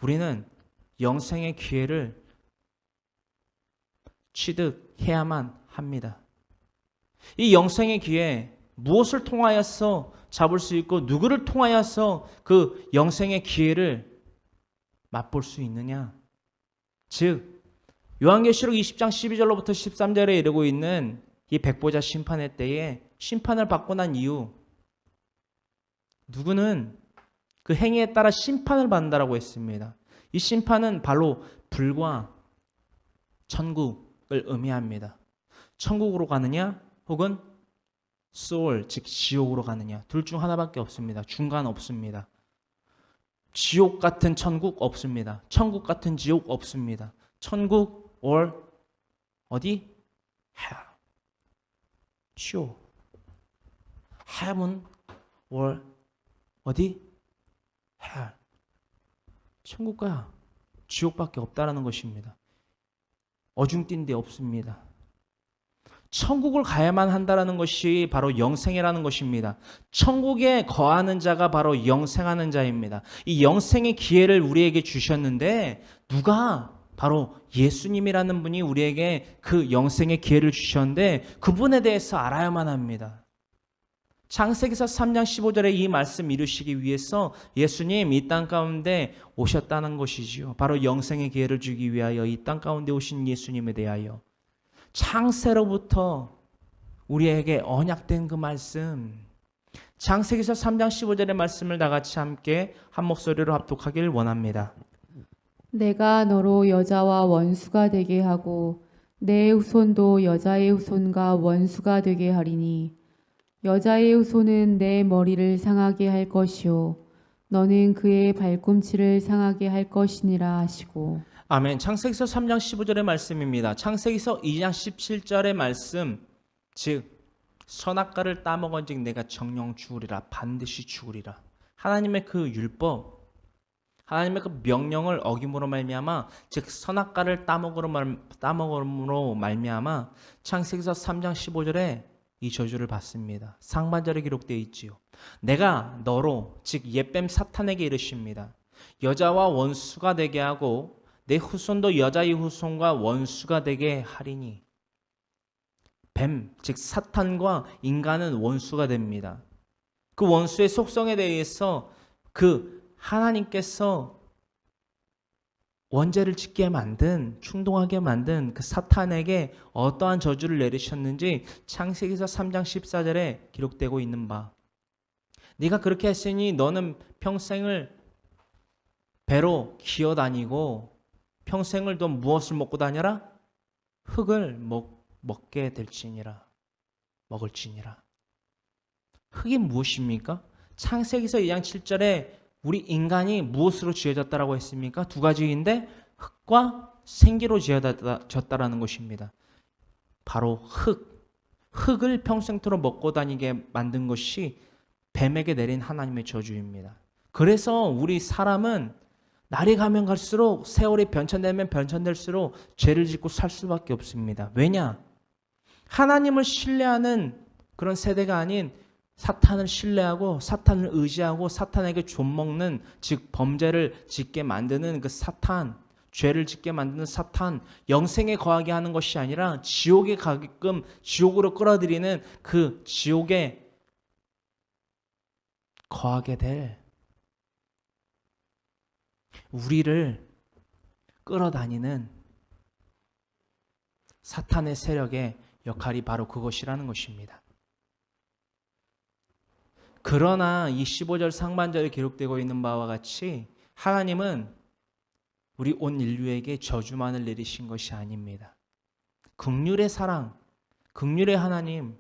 우리는 영생의 기회를 취득해야만 합니다. 이 영생의 기회 무엇을 통하여서 잡을 수 있고 누구를 통하여서 그 영생의 기회를 맛볼 수 있느냐? 즉 요한계시록 20장 12절로부터 13절에 이르고 있는 이 백보자 심판의 때에 심판을 받고 난 이후 누구는 그 행위에 따라 심판을 받는다라고 했습니다. 이 심판은 바로 불과 천국을 의미합니다. 천국으로 가느냐 혹은 소울, 즉 지옥으로 가느냐, 둘 중 하나밖에 없습니다. 중간 없습니다. 지옥 같은 천국 없습니다. 천국 같은 지옥 없습니다. 천국 or 어디? hell. 지옥. heaven or 어디? hell. 천국과 지옥밖에 없다라는 것입니다. 어중뛴 데 없습니다. 천국을 가야만 한다라는 것이 바로 영생이라는 것입니다. 천국에 거하는 자가 바로 영생하는 자입니다. 이 영생의 기회를 우리에게 주셨는데 누가? 바로 예수님이라는 분이 우리에게 그 영생의 기회를 주셨는데 그분에 대해서 알아야만 합니다. 창세기서 3장 15절에 이 말씀 이루시기 위해서 예수님 이 땅 가운데 오셨다는 것이지요. 바로 영생의 기회를 주기 위하여 이 땅 가운데 오신 예수님에 대하여 창세로부터 우리에게 언약된 그 말씀, 창세기서 3장 15절의 말씀을 다 같이 함께 한 목소리로 합독하길 원합니다. 내가 너로 여자와 원수가 되게 하고 내 후손도 여자의 후손과 원수가 되게 하리니 여자의 후손은 내 머리를 상하게 할 것이요 너는 그의 발꿈치를 상하게 할 것이니라 하시고. 아멘. 창세기서 3장 15절의 말씀입니다. 창세기서 2장 17절의 말씀, 즉 선악과를 따먹은즉 내가 정령 죽으리라, 반드시 죽으리라. 하나님의 그 율법, 하나님의 그 명령을 어김으로 말미암아, 즉 선악과를 따먹음으로 말미암아 창세기서 3장 15절에 이 저주를 받습니다. 상반절에 기록되어 있지요. 내가 너로, 즉 옛뱀 사탄에게 이르십니다. 여자와 원수가 되게 하고 내 후손도 여자의 후손과 원수가 되게 하리니. 뱀, 즉 사탄과 인간은 원수가 됩니다. 그 원수의 속성에 대해서 그 하나님께서 원죄를 짓게 만든, 충동하게 만든 그 사탄에게 어떠한 저주를 내리셨는지 창세기서 3장 14절에 기록되고 있는 바, 네가 그렇게 했으니 너는 평생을 배로 기어다니고 평생을 너 무엇을 먹고 다녀라? 흙을 먹게 될지니라. 먹을지니라. 흙이 무엇입니까? 창세기서 2장 7절에 우리 인간이 무엇으로 지어졌다라고 했습니까? 두 가지인데 흙과 생기로 지어졌다라는 것입니다. 바로 흙을 평생토록 먹고 다니게 만든 것이 뱀에게 내린 하나님의 저주입니다. 그래서 우리 사람은 날이 가면 갈수록, 세월이 변천되면 변천될수록 죄를 짓고 살 수밖에 없습니다. 왜냐? 하나님을 신뢰하는 그런 세대가 아닌 사탄을 신뢰하고 사탄을 의지하고 사탄에게 존먹는, 즉 범죄를 짓게 만드는 그 사탄, 죄를 짓게 만드는 사탄, 영생에 거하게 하는 것이 아니라 지옥에 가게끔 지옥으로 끌어들이는 그 지옥에 거하게 될 우리를 끌어다니는 사탄의 세력의 역할이 바로 그것이라는 것입니다. 그러나 이 15절 상반절에 기록되고 있는 바와 같이 하나님은 우리 온 인류에게 저주만을 내리신 것이 아닙니다. 긍휼의 사랑, 긍휼의 하나님,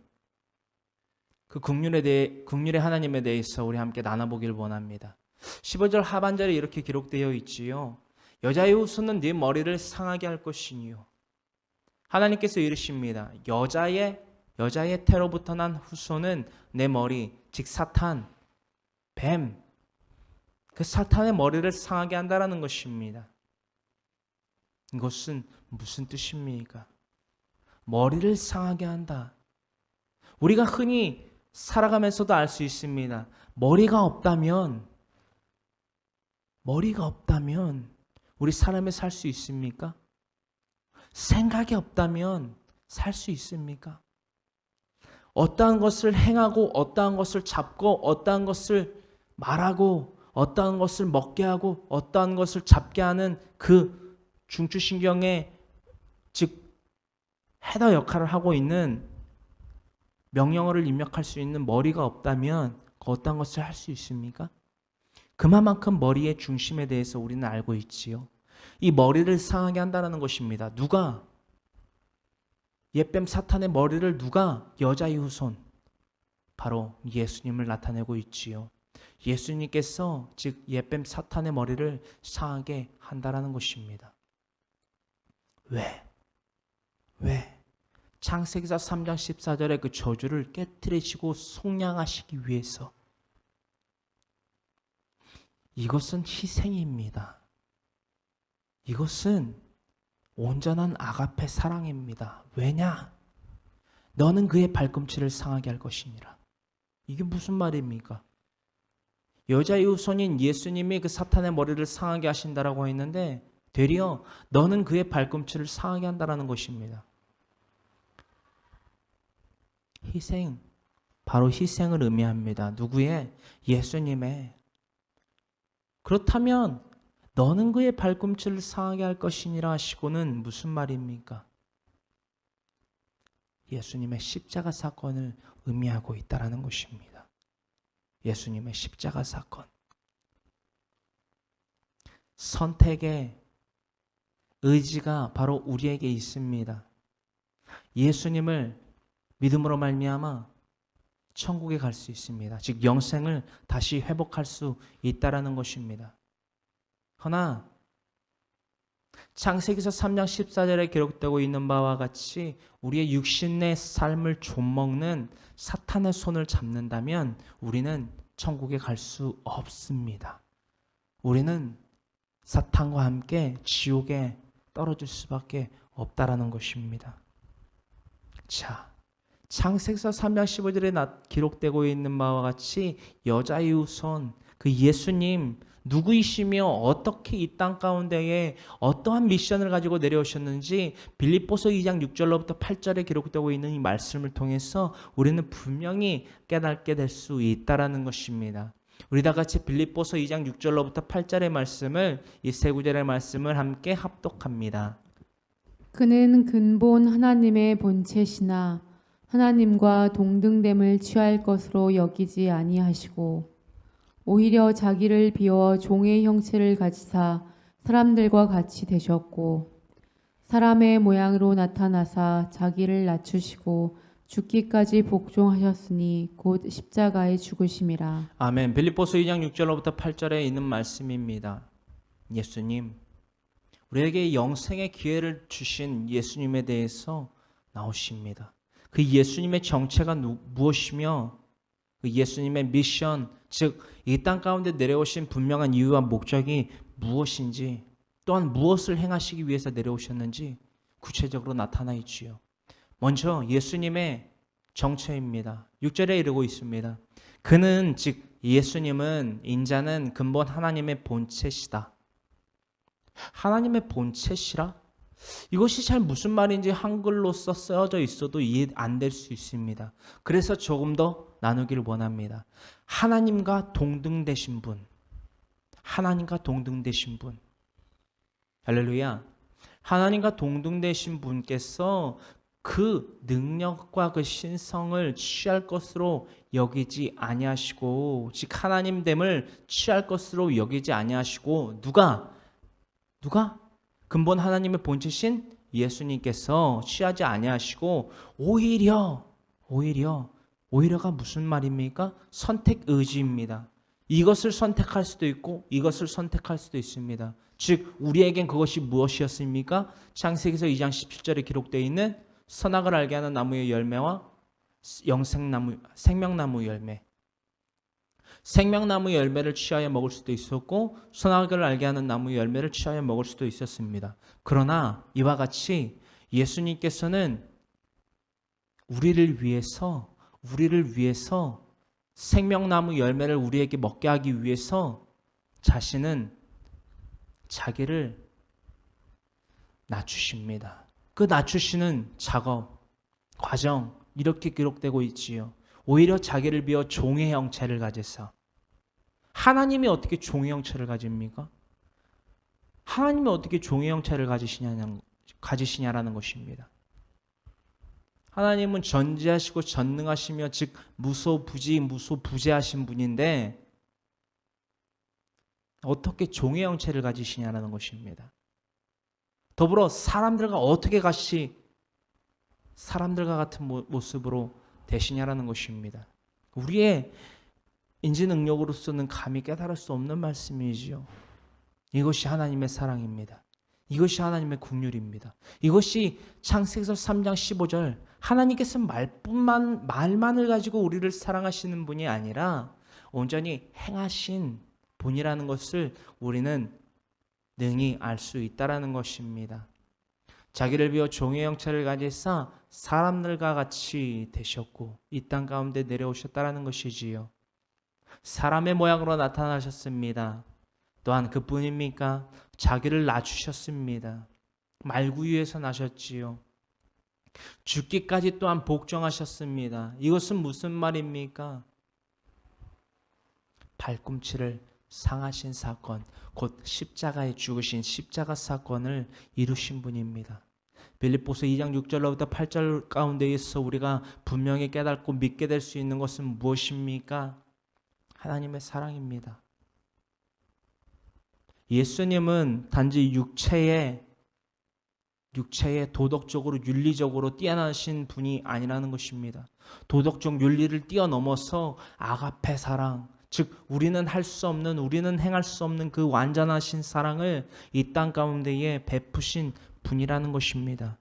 그 긍휼의 하나님에 대해서 우리 함께 나눠보길 원합니다. 15절 하반절에 이렇게 기록되어 있지요. 여자의 후손은 네 머리를 상하게 할 것이니요. 하나님께서 이르십니다. 여자의 태로부터 난 후손은 내 머리, 즉 사탄, 뱀, 그 사탄의 머리를 상하게 한다라는 것입니다. 이것은 무슨 뜻입니까? 머리를 상하게 한다. 우리가 흔히 살아가면서도 알 수 있습니다. 머리가 없다면 우리 사람이 살 수 있습니까? 생각이 없다면 살 수 있습니까? 어떠한 것을 행하고 어떠한 것을 잡고 어떠한 것을 말하고 어떠한 것을 먹게 하고 어떠한 것을 잡게 하는 그 중추신경의, 즉 헤더 역할을 하고 있는, 명령어를 입력할 수 있는 머리가 없다면 그 어떠한 것을 할 수 있습니까? 그만큼 머리의 중심에 대해서 우리는 알고 있지요. 이 머리를 상하게 한다는 것입니다. 누가? 옛뱀 사탄의 머리를 누가? 여자의 후손, 바로 예수님을 나타내고 있지요. 예수님께서 즉 옛뱀 사탄의 머리를 상하게 한다는 것입니다. 왜? 창세기사 3장 14절의 그 저주를 깨트리시고 속량하시기 위해서. 이것은 희생입니다. 이것은 온전한 아가페 사랑입니다. 왜냐? 너는 그의 발꿈치를 상하게 할 것이니라. 이게 무슨 말입니까? 여자의 후손인 예수님이 그 사탄의 머리를 상하게 하신다라고 했는데 되려 너는 그의 발꿈치를 상하게 한다라는 것입니다. 희생, 바로 희생을 의미합니다. 누구의? 예수님의. 그렇다면 너는 그의 발꿈치를 상하게 할 것이니라 하시고는 무슨 말입니까? 예수님의 십자가 사건을 의미하고 있다라는 것입니다. 예수님의 십자가 사건. 선택의 의지가 바로 우리에게 있습니다. 예수님을 믿음으로 말미암아 천국에 갈 수 있습니다. 즉 영생을 다시 회복할 수 있다라는 것입니다. 그러나 창세기서 3장 14절에 기록되고 있는 바와 같이 우리의 육신의 삶을 좀먹는 사탄의 손을 잡는다면 우리는 천국에 갈 수 없습니다. 우리는 사탄과 함께 지옥에 떨어질 수밖에 없다라는 것입니다. 자, 창세기서 3장 15절에 기록되고 있는 바와 같이 여자의 후손, 그 예수님 누구이시며 어떻게 이 땅 가운데에 어떠한 미션을 가지고 내려오셨는지 빌립보서 2장 6절로부터 8절에 기록되고 있는 이 말씀을 통해서 우리는 분명히 깨닫게 될 수 있다라는 것입니다. 우리 다 같이 빌립보서 2장 6절로부터 8절의 말씀을, 이 세 구절의 말씀을 함께 합독합니다. 그는 근본 하나님의 본체시나 하나님과 동등됨을 취할 것으로 여기지 아니하시고 오히려 자기를 비워 종의 형체를 가지사 사람들과 같이 되셨고 사람의 모양으로 나타나사 자기를 낮추시고 죽기까지 복종하셨으니 곧 십자가에 죽으심이라. 아멘. 빌립보서 2장 6절로부터 8절에 있는 말씀입니다. 예수님, 우리에게 영생의 기회를 주신 예수님에 대해서 나오십니다. 그 예수님의 정체가 무엇이며 그 예수님의 미션, 즉 이 땅 가운데 내려오신 분명한 이유와 목적이 무엇인지, 또한 무엇을 행하시기 위해서 내려오셨는지 구체적으로 나타나 있지요. 먼저 예수님의 정체입니다. 6절에 이르고 있습니다. 그는, 즉 예수님은, 인자는 근본 하나님의 본체시다. 하나님의 본체시라? 이것이 잘 무슨 말인지 한글로써 써져 있어도 이해 안 될 수 있습니다. 그래서 조금 더 나누기를 원합니다. 하나님과 동등되신 분, 하나님과 동등되신 분, 할렐루야. 하나님과 동등되신 분께서 그 능력과 그 신성을 취할 것으로 여기지 아니하시고, 즉 하나님됨을 취할 것으로 여기지 아니하시고, 누가 근본 하나님의 본체신 예수님께서 취하지 아니하시고 오히려가 무슨 말입니까? 선택 의지입니다. 이것을 선택할 수도 있고 이것을 선택할 수도 있습니다. 즉 우리에겐 그것이 무엇이었습니까? 창세기서 2장 17절에 기록되어 있는 선악을 알게 하는 나무의 열매와 생명나무 열매. 생명나무 열매를 취하여 먹을 수도 있었고 선악을 알게 하는 나무 열매를 취하여 먹을 수도 있었습니다. 그러나 이와 같이 예수님께서는 우리를 위해서 생명나무 열매를 우리에게 먹게 하기 위해서 자기를 낮추십니다. 그 낮추시는 작업, 과정 이렇게 기록되고 있지요. 오히려 자기를 비워 종의 형체를 가지사. 하나님이 어떻게 종의 형체를 가집니까? 하나님이 어떻게 종의 형체를 가지시냐라는 것입니다. 하나님은 전지하시고 전능하시며 즉 무소부재하신 분인데 어떻게 종의 형체를 가지시냐라는 것입니다. 더불어 사람들과 어떻게 같이 사람들과 같은 모습으로 되시냐라는 것입니다. 우리의 인지 능력으로서는 감히 깨달을 수 없는 말씀이지요. 이것이 하나님의 사랑입니다. 이것이 하나님의 긍휼입니다. 이것이 창세기서 3장 15절 하나님께서 말만을 가지고 우리를 사랑하시는 분이 아니라 온전히 행하신 분이라는 것을 우리는 능히 알 수 있다라는 것입니다. 자기를 비워 종의 형체를 가지사 사람들과 같이 되셨고 이 땅 가운데 내려오셨다라는 것이지요. 사람의 모양으로 나타나셨습니다. 또한 그뿐입니까? 자기를 낮추셨습니다. 말구유에서 나셨지요. 죽기까지 또한 복종하셨습니다. 이것은 무슨 말입니까? 발꿈치를 상하신 사건, 곧 십자가에 죽으신 십자가 사건을 이루신 분입니다. 빌립보서 2장 6절로부터 8절 가운데 있어 우리가 분명히 깨닫고 믿게 될 수 있는 것은 무엇입니까? 하나님의 사랑입니다. 예수님은 단지 육체에 도덕적으로 윤리적으로 뛰어나신 분이 아니라는 것입니다. 도덕적 윤리를 뛰어넘어서 아가페 사랑, 즉 우리는 할 수 없는, 우리는 행할 수 없는 그 완전하신 사랑을 이 땅 가운데에 베푸신 분이라는 것입니다.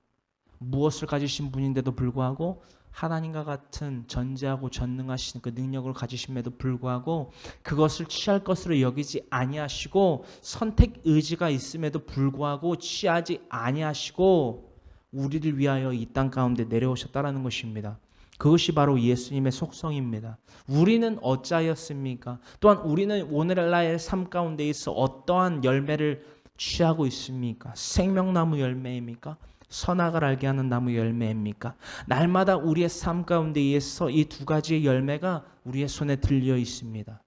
무엇을 가지신 분인데도 불구하고 하나님과 같은 전지하고 전능하신 그 능력을 가지심에도 불구하고 그것을 취할 것으로 여기지 아니하시고 선택 의지가 있음에도 불구하고 취하지 아니하시고 우리를 위하여 이 땅 가운데 내려오셨다라는 것입니다. 그것이 바로 예수님의 속성입니다. 우리는 어찌하였습니까? 또한 우리는 오늘날의 삶 가운데 있어 어떠한 열매를 취하고 있습니까? 생명나무 열매입니까? 선악을 알게 하는 나무 열매입니까? 날마다 우리의 삶 가운데에서 이 두 가지의 열매가 우리의 손에 들려 있습니다.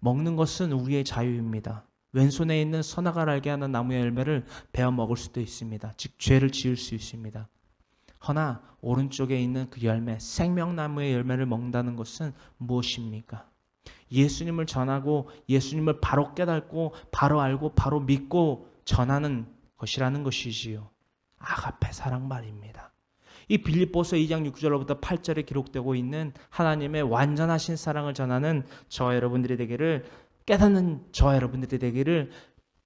먹는 것은 우리의 자유입니다. 왼손에 있는 선악을 알게 하는 나무의 열매를 베어 먹을 수도 있습니다. 즉 죄를 지을 수 있습니다. 허나 오른쪽에 있는 그 열매, 생명나무의 열매를 먹는다는 것은 무엇입니까? 예수님을 전하고 예수님을 바로 깨닫고 바로 알고 바로 믿고 전하는 것이라는 것이지요. 아가페 사랑 말입니다. 이 빌립보서 2장 6절로부터 8절에 기록되고 있는 하나님의 완전하신 사랑을 전하는 저와 여러분들이 되기를, 깨닫는 저와 여러분들이 되기를,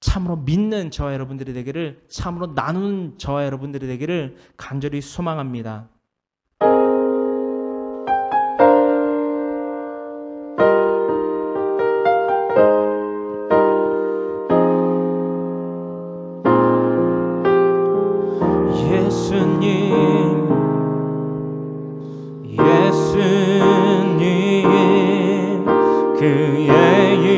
참으로 믿는 저와 여러분들이 되기를, 참으로 나누는 저와 여러분들이 되기를 간절히 소망합니다. 예수님 그의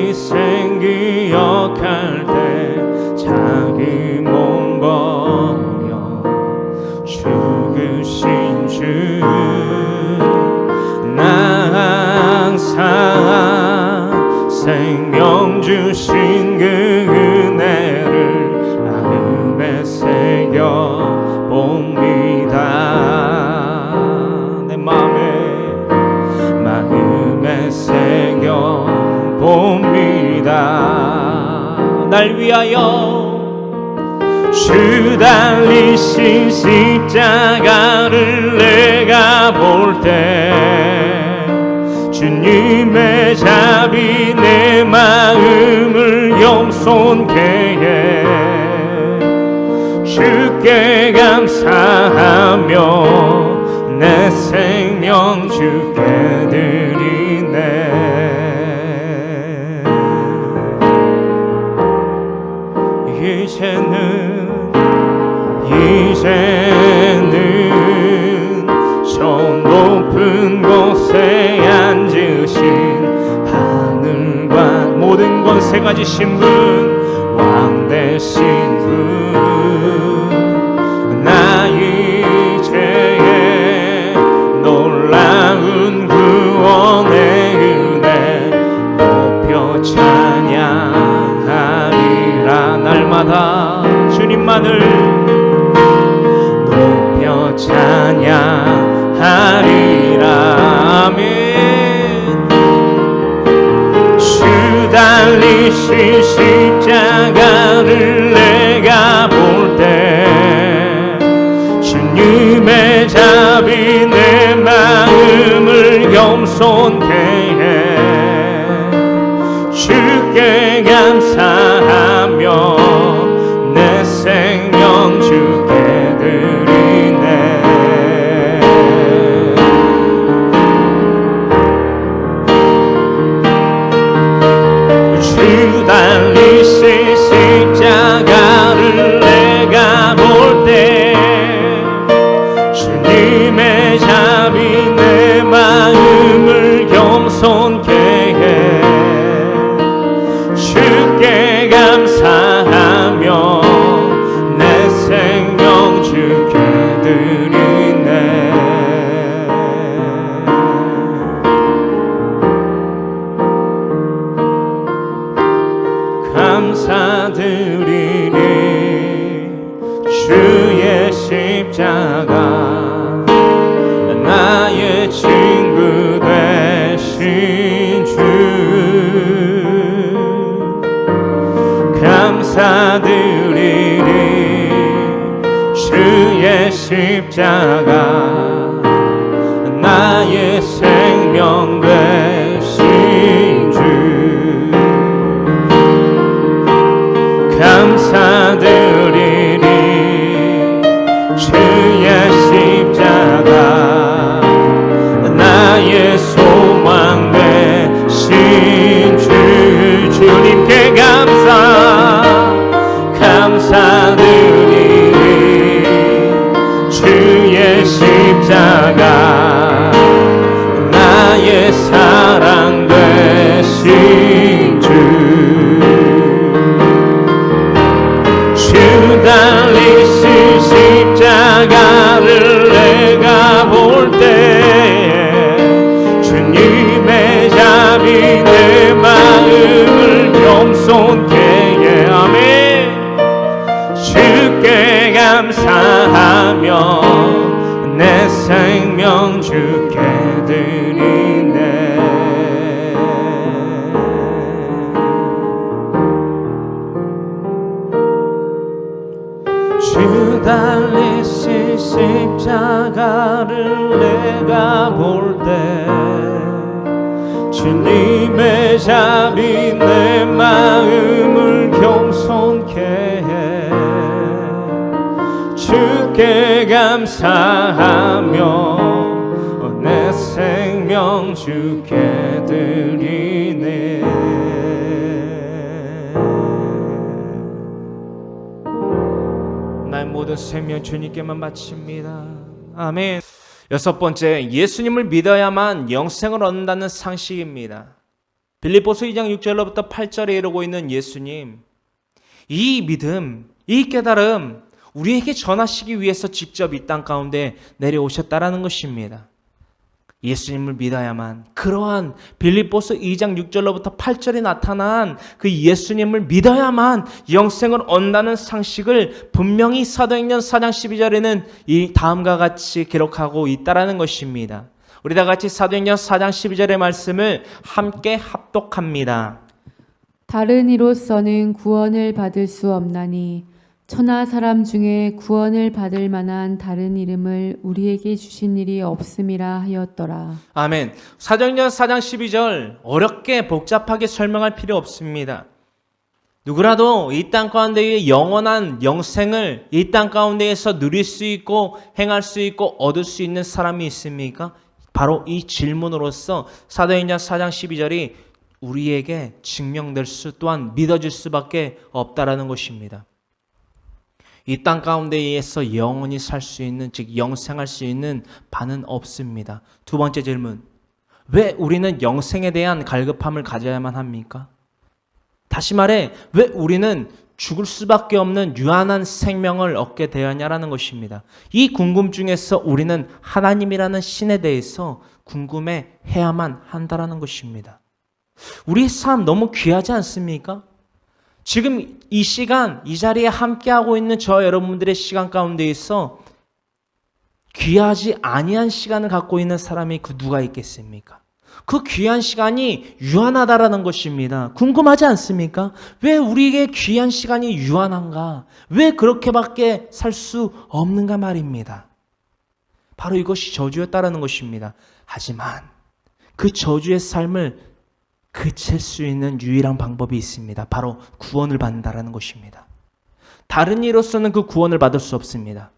희생 기억할 때 자기 몸 버려 죽으신 주, 나 항상 생명 주신 그 은혜를 마음에 새겨 봅니다. 내 마음에 새겨 봅니다. 날 위하여 주 달리신 십자가를 내가 볼 때 주님의 자비 내 마음을 겸손케 해 주께 감사하며 내 생명 주께 드리네. 이제는 저 높은 곳에 앉으신 하늘과 모든 권세 가지신 분, 왕 되신 분, 나의 죄에 놀라운 구원의 은혜 높여 찬양하리라. 날마다 주님만을 높여 찬양하리라. 아멘. 주 달리신 십자가를 내가 볼 때 주님의 자비 내 마음을 겸손케 해 주께 감사하며 내 생명 주께 드리네. 주 달리신 십자가를 내가 볼 때 주님의 자비 내 마음을 겸손케 해 주께 감사하며 내 생명 주께 드리네. 감사드리니 주의 십자가 나의 친구 되신 주 감사드리리. 주의 십자가 나의 생명 되신 주 감사드리리. 주의 십자가 나의 소망 되신 주 주님께 감사드리리. 주의 십자가 나의 사랑 되신 주 달리신 십자가를 내가 볼 때 주님의 자비 내 마음을 겸손케 해. 아멘. 주께 감사하며 내 생명 주께 드리네. 주 달리신 십자가를 내가 볼 때 주님의 자비 내 마음을 겸손케 해. 주께 감사하며 내 생명 주께 드리네. 나의 모든 생명 주님께만 바칩니다. 아멘. 여섯 번째, 예수님을 믿어야만 영생을 얻는다는 상식입니다. 빌립보서 2장 6절로부터 8절에 이르고 있는 예수님, 이 믿음, 이 깨달음 우리에게 전하시기 위해서 직접 이 땅 가운데 내려오셨다라는 것입니다. 예수님을 믿어야만, 그러한 빌립보서 2장 6절로부터 8절에 나타난 그 예수님을 믿어야만 영생을 얻는다는 상식을 분명히 사도행전 4장 12절에는 이 다음과 같이 기록하고 있다라는 것입니다. 우리 다 같이 사도행전 4장 12절의 말씀을 함께 합독합니다. 다른 이로서는 구원을 받을 수 없나니 천하 사람 중에 구원을 받을 만한 다른 이름을 우리에게 주신 일이 없음이라 하였더라. 아멘. 사도행전 4장 12절 어렵게 복잡하게 설명할 필요 없습니다. 누구라도 이 땅 가운데의 영원한 영생을 이 땅 가운데에서 누릴 수 있고 행할 수 있고 얻을 수 있는 사람이 있습니까? 바로 이 질문으로서 사도행전 4장 12절이 우리에게 증명될 수 또한 믿어질 수밖에 없다라는 것입니다. 이 땅 가운데에서 영원히 살 수 있는, 즉 영생할 수 있는 바는 없습니다. 두 번째 질문, 왜 우리는 영생에 대한 갈급함을 가져야만 합니까? 다시 말해, 왜 우리는 죽을 수밖에 없는 유한한 생명을 얻게 되었냐라는 것입니다. 이 궁금증에서 우리는 하나님이라는 신에 대해서 궁금해해야만 한다라는 것입니다. 우리의 삶 너무 귀하지 않습니까? 지금 이 시간, 이 자리에 함께하고 있는 저 여러분들의 시간 가운데에서 귀하지 아니한 시간을 갖고 있는 사람이 그 누가 있겠습니까? 그 귀한 시간이 유한하다라는 것입니다. 궁금하지 않습니까? 왜 우리에게 귀한 시간이 유한한가? 왜 그렇게밖에 살 수 없는가 말입니다. 바로 이것이 저주였다라는 것입니다. 하지만 그 저주의 삶을 그칠 수 있는 유일한 방법이 있습니다. 바로 구원을 받는다라는 것입니다. 다른 이로서는 그 구원을 받을 수 없습니다.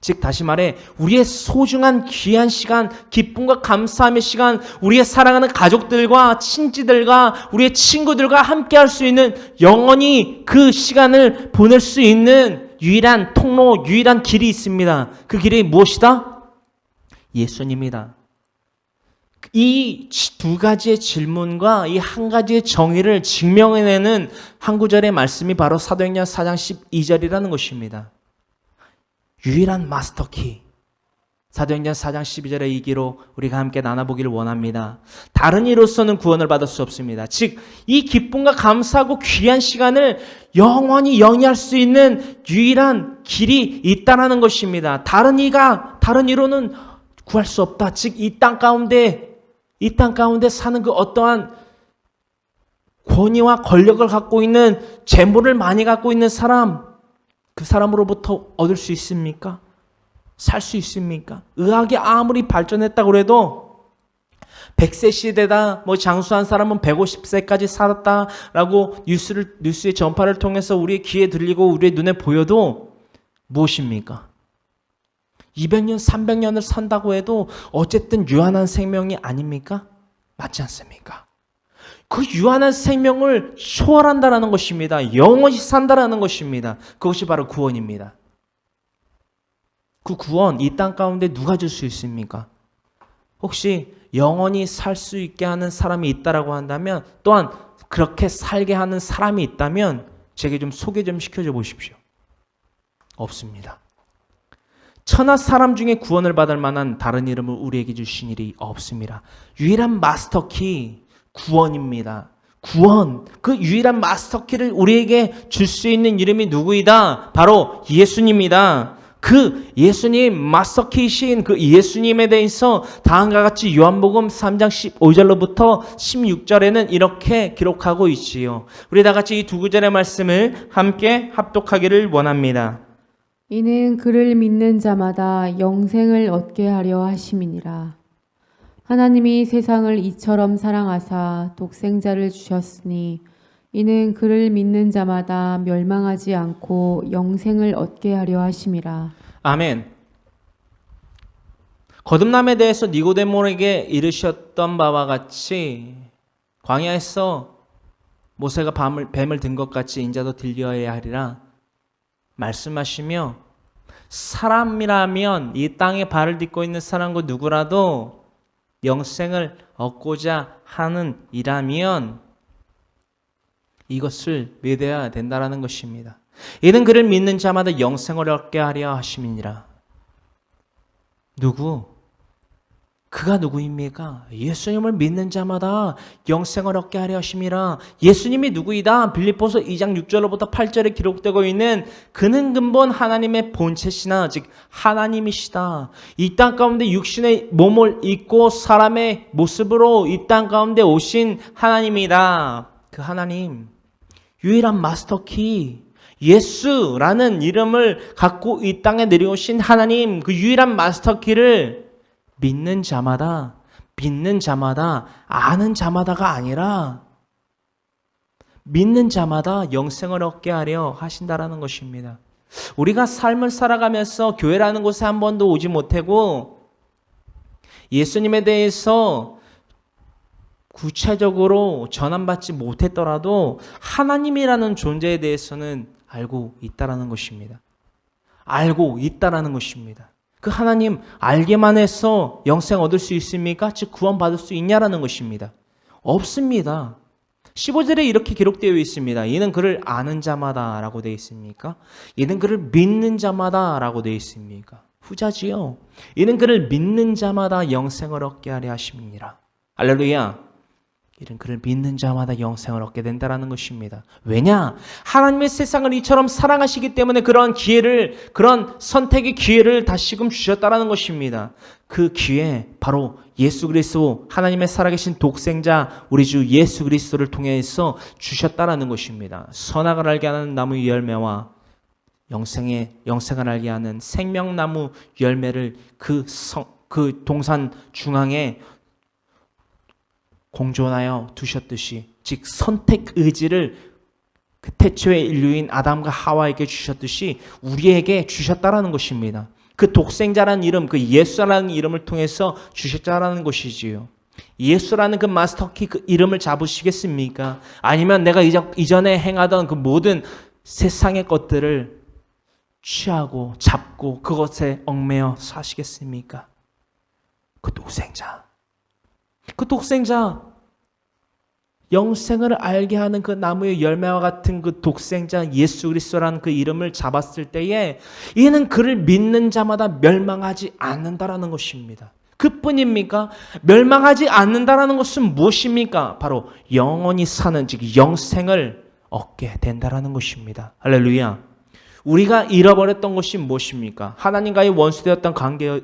즉 다시 말해 우리의 소중한 귀한 시간, 기쁨과 감사함의 시간, 우리의 사랑하는 가족들과 친지들과 우리의 친구들과 함께 할 수 있는, 영원히 그 시간을 보낼 수 있는 유일한 통로, 유일한 길이 있습니다. 그 길이 무엇이다? 예수님이다. 이 두 가지의 질문과 이 한 가지의 정의를 증명해내는 한 구절의 말씀이 바로 사도행전 4장 12절이라는 것입니다. 유일한 마스터키, 사도행전 4장 12절의 이 기로 우리가 함께 나눠보기를 원합니다. 다른 이로서는 구원을 받을 수 없습니다. 즉 이 기쁨과 감사하고 귀한 시간을 영원히 영위할 수 있는 유일한 길이 있다라는 것입니다. 다른 이로는 구할 수 없다. 즉 이 땅 가운데 사는 그 어떠한 권위와 권력을 갖고 있는, 재물을 많이 갖고 있는 사람, 그 사람으로부터 얻을 수 있습니까? 살 수 있습니까? 의학이 아무리 발전했다고 해도 100세 시대다, 장수한 사람은 150세까지 살았다라고 뉴스의 전파를 통해서 우리의 귀에 들리고 우리의 눈에 보여도 무엇입니까? 200년, 300년을 산다고 해도 어쨌든 유한한 생명이 아닙니까? 맞지 않습니까? 그 유한한 생명을 초월한다라는 것입니다. 영원히 산다라는 것입니다. 그것이 바로 구원입니다. 그 구원, 이 땅 가운데 누가 줄 수 있습니까? 혹시 영원히 살 수 있게 하는 사람이 있다라고 한다면, 또한 그렇게 살게 하는 사람이 있다면 제게 좀 소개 좀 시켜줘 보십시오. 없습니다. 천하 사람 중에 구원을 받을 만한 다른 이름을 우리에게 주신 일이 없습니다. 유일한 마스터키, 구원입니다. 구원, 그 유일한 마스터키를 우리에게 줄 수 있는 이름이 누구이다? 바로 예수님이다. 그 예수님, 마스터키이신 그 예수님에 대해서 다음과 같이 요한복음 3장 15절로부터 16절에는 이렇게 기록하고 있지요. 우리 다 같이 이 두 구절의 말씀을 함께 합독하기를 원합니다. 이는 그를 믿는 자마다 영생을 얻게 하려 하심이니라. 하나님이 세상을 이처럼 사랑하사 독생자를 주셨으니 이는 그를 믿는 자마다 멸망하지 않고 영생을 얻게 하려 하심이라. 아멘. 거듭남에 대해서 니고데모에게 이르셨던 바와 같이 광야에서 모세가 뱀을 든 것 같이 인자도 들려야 하리라 말씀하시며, 사람이라면 이 땅에 발을 딛고 있는 사람과 누구라도 영생을 얻고자 하는 이라면 이것을 믿어야 된다라는 것입니다. 이는 그를 믿는 자마다 영생을 얻게 하려 하심이니라. 누구? 그가 누구입니까? 예수님을 믿는 자마다 영생을 얻게 하려 하심이라. 예수님이 누구이다? 빌립보서 2장 6절로부터 8절에 기록되고 있는 그는 근본 하나님의 본체시나 즉 하나님이시다. 이 땅 가운데 육신의 몸을 입고 사람의 모습으로 이 땅 가운데 오신 하나님이다. 그 하나님, 유일한 마스터키, 예수라는 이름을 갖고 이 땅에 내려오신 하나님, 그 유일한 마스터키를 믿는 자마다 아는 자마다가 아니라 믿는 자마다 영생을 얻게 하려 하신다라는 것입니다. 우리가 삶을 살아가면서 교회라는 곳에 한 번도 오지 못하고 예수님에 대해서 구체적으로 전함받지 못했더라도 하나님이라는 존재에 대해서는 알고 있다라는 것입니다. 알고 있다라는 것입니다. 그 하나님 알게만 해서 영생 얻을 수 있습니까? 즉 구원받을 수 있냐라는 것입니다. 없습니다. 15절에 이렇게 기록되어 있습니다. 이는 그를 아는 자마다 라고 되어 있습니까? 이는 그를 믿는 자마다 라고 되어 있습니까? 후자지요. 이는 그를 믿는 자마다 영생을 얻게 하려 하심이니라. 할렐루야. 이는 그를 믿는 자마다 영생을 얻게 된다라는 것입니다. 왜냐? 하나님의 세상을 이처럼 사랑하시기 때문에 그런 선택의 기회를 다시금 주셨다라는 것입니다. 그 기회, 바로 예수 그리스도, 하나님의 살아계신 독생자 우리 주 예수 그리스도를 통해서 주셨다라는 것입니다. 선악을 알게 하는 나무의 열매와 영생을 알게 하는 생명나무 열매를 그 동산 중앙에 공존하여 두셨듯이, 즉 선택 의지를 그 태초의 인류인 아담과 하와에게 주셨듯이 우리에게 주셨다라는 것입니다. 그 독생자라는 이름, 그 예수라는 이름을 통해서 주셨다라는 것이지요. 예수라는 그 마스터키 그 이름을 잡으시겠습니까? 아니면 내가 이전에 행하던 그 모든 세상의 것들을 취하고 잡고 그것에 얽매여 사시겠습니까? 그 독생자, 영생을 알게 하는 그 나무의 열매와 같은 그 독생자 예수 그리스도라는 그 이름을 잡았을 때에 이는 그를 믿는 자마다 멸망하지 않는다라는 것입니다. 그뿐입니까? 멸망하지 않는다라는 것은 무엇입니까? 바로 영원히 사는 즉 영생을 얻게 된다라는 것입니다. 할렐루야. 우리가 잃어버렸던 것이 무엇입니까? 하나님과의 원수되었던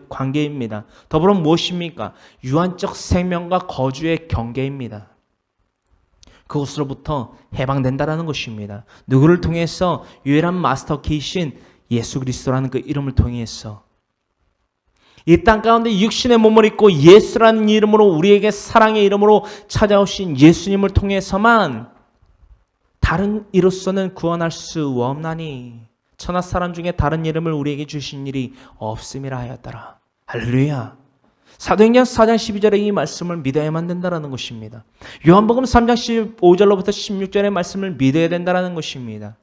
관계입니다. 더불어 무엇입니까? 유한적 생명과 거주의 경계입니다. 그것으로부터 해방된다라는 것입니다. 누구를 통해서? 유일한 마스터 키이신 예수 그리스도라는 그 이름을 통해서 이 땅 가운데 육신의 몸을 입고 예수라는 이름으로 우리에게 사랑의 이름으로 찾아오신 예수님을 통해서만 다른 이로서는 구원할 수 없나니 천하 사람 중에 다른 이름을 우리에게 주신 일이 없음이라 하였더라. 할렐루야. 사도행전 4장 12절의 이 말씀을 믿어야만 된다는 것입니다. 요한복음 3장 15절로부터 16절의 말씀을 믿어야 된다는 것입니다.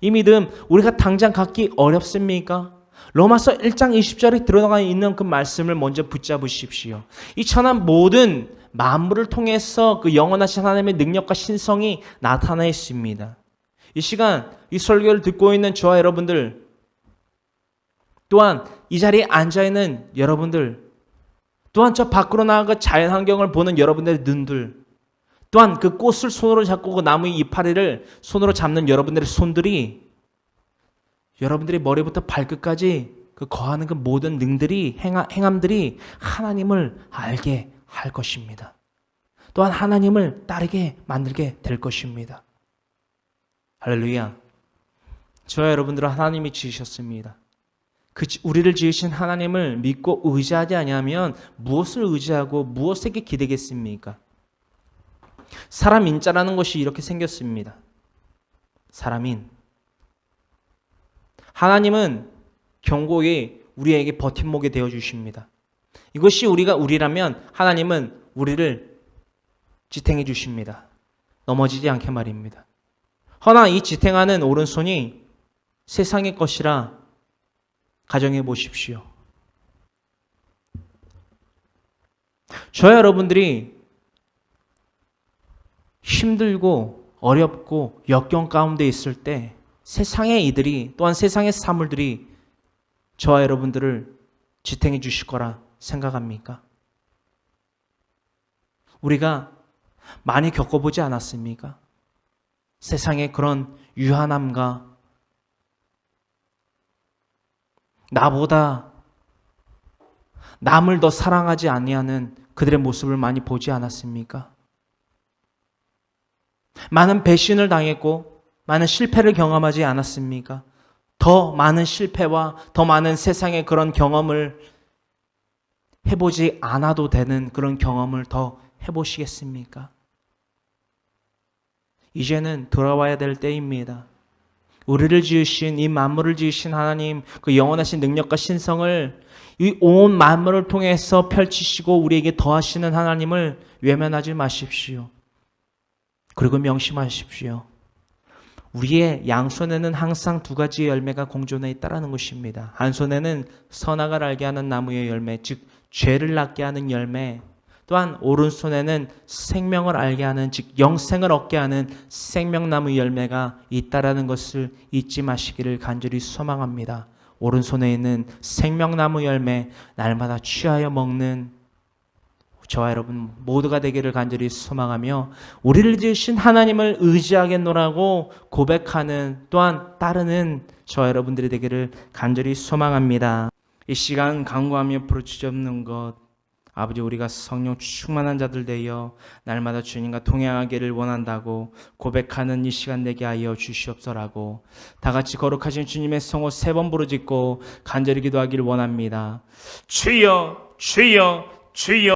이 믿음 우리가 당장 갖기 어렵습니까? 로마서 1장 20절에 들어가 있는 그 말씀을 먼저 붙잡으십시오. 이 천하 모든 만물을 통해서 그 영원하신 하나님의 능력과 신성이 나타나 있습니다. 이 시간 이 설교를 듣고 있는 저와 여러분들, 또한 이 자리에 앉아있는 여러분들, 또한 저 밖으로 나가 자연 환경을 보는 여러분들의 눈들, 또한 그 꽃을 손으로 잡고 그 나무의 이파리를 손으로 잡는 여러분들의 손들이 여러분들의 머리부터 발끝까지 그 거하는 그 모든 능들이 행함들이 하나님을 알게 할 것입니다. 또한 하나님을 따르게 만들게 될 것입니다. 할렐루야. 저와 여러분들은 하나님이 지으셨습니다. 우리를 지으신 하나님을 믿고 의지하지 아니하면 무엇을 의지하고 무엇에게 기대겠습니까? 사람 인자라는 것이 이렇게 생겼습니다. 사람인. 하나님은 경고에 우리에게 버팀목이 되어 주십니다. 이것이 우리라면 하나님은 우리를 지탱해 주십니다. 넘어지지 않게 말입니다. 허나 이 지탱하는 오른손이 세상의 것이라 가정해 보십시오. 저와 여러분들이 힘들고 어렵고 역경 가운데 있을 때 세상의 이들이 또한 세상의 사물들이 저와 여러분들을 지탱해 주실 거라 생각합니까? 우리가 많이 겪어보지 않았습니까? 세상의 그런 유한함과 나보다 남을 더 사랑하지 아니하는 그들의 모습을 많이 보지 않았습니까? 많은 배신을 당했고 많은 실패를 경험하지 않았습니까? 더 많은 실패와 더 많은 세상의 그런 경험을 해보지 않아도 되는 그런 경험을 더 해보시겠습니까? 이제는 돌아와야 될 때입니다. 우리를 지으신 이 만물을 지으신 하나님, 그 영원하신 능력과 신성을 이 온 만물을 통해서 펼치시고 우리에게 더하시는 하나님을 외면하지 마십시오. 그리고 명심하십시오. 우리의 양손에는 항상 두 가지의 열매가 공존해 있다는 것입니다. 한 손에는 선악을 알게 하는 나무의 열매, 즉 죄를 낫게 하는 열매, 또한 오른손에는 생명을 알게 하는, 즉 영생을 얻게 하는 생명나무 열매가 있다라는 것을 잊지 마시기를 간절히 소망합니다. 오른손에 있는 생명나무 열매, 날마다 취하여 먹는 저와 여러분 모두가 되기를 간절히 소망하며 우리를 지으신 하나님을 의지하겠노라고 고백하는, 또한 따르는 저와 여러분들이 되기를 간절히 소망합니다. 이 시간 간구하며 부르짖는 것, 아버지, 우리가 성령 충만한 자들 되어 날마다 주님과 동행하기를 원한다고 고백하는 이 시간 되게 하여 주시옵소라고 다 같이 거룩하신 주님의 성호 3번 부르짖고 간절히 기도하기를 원합니다. 주여, 주여, 주여.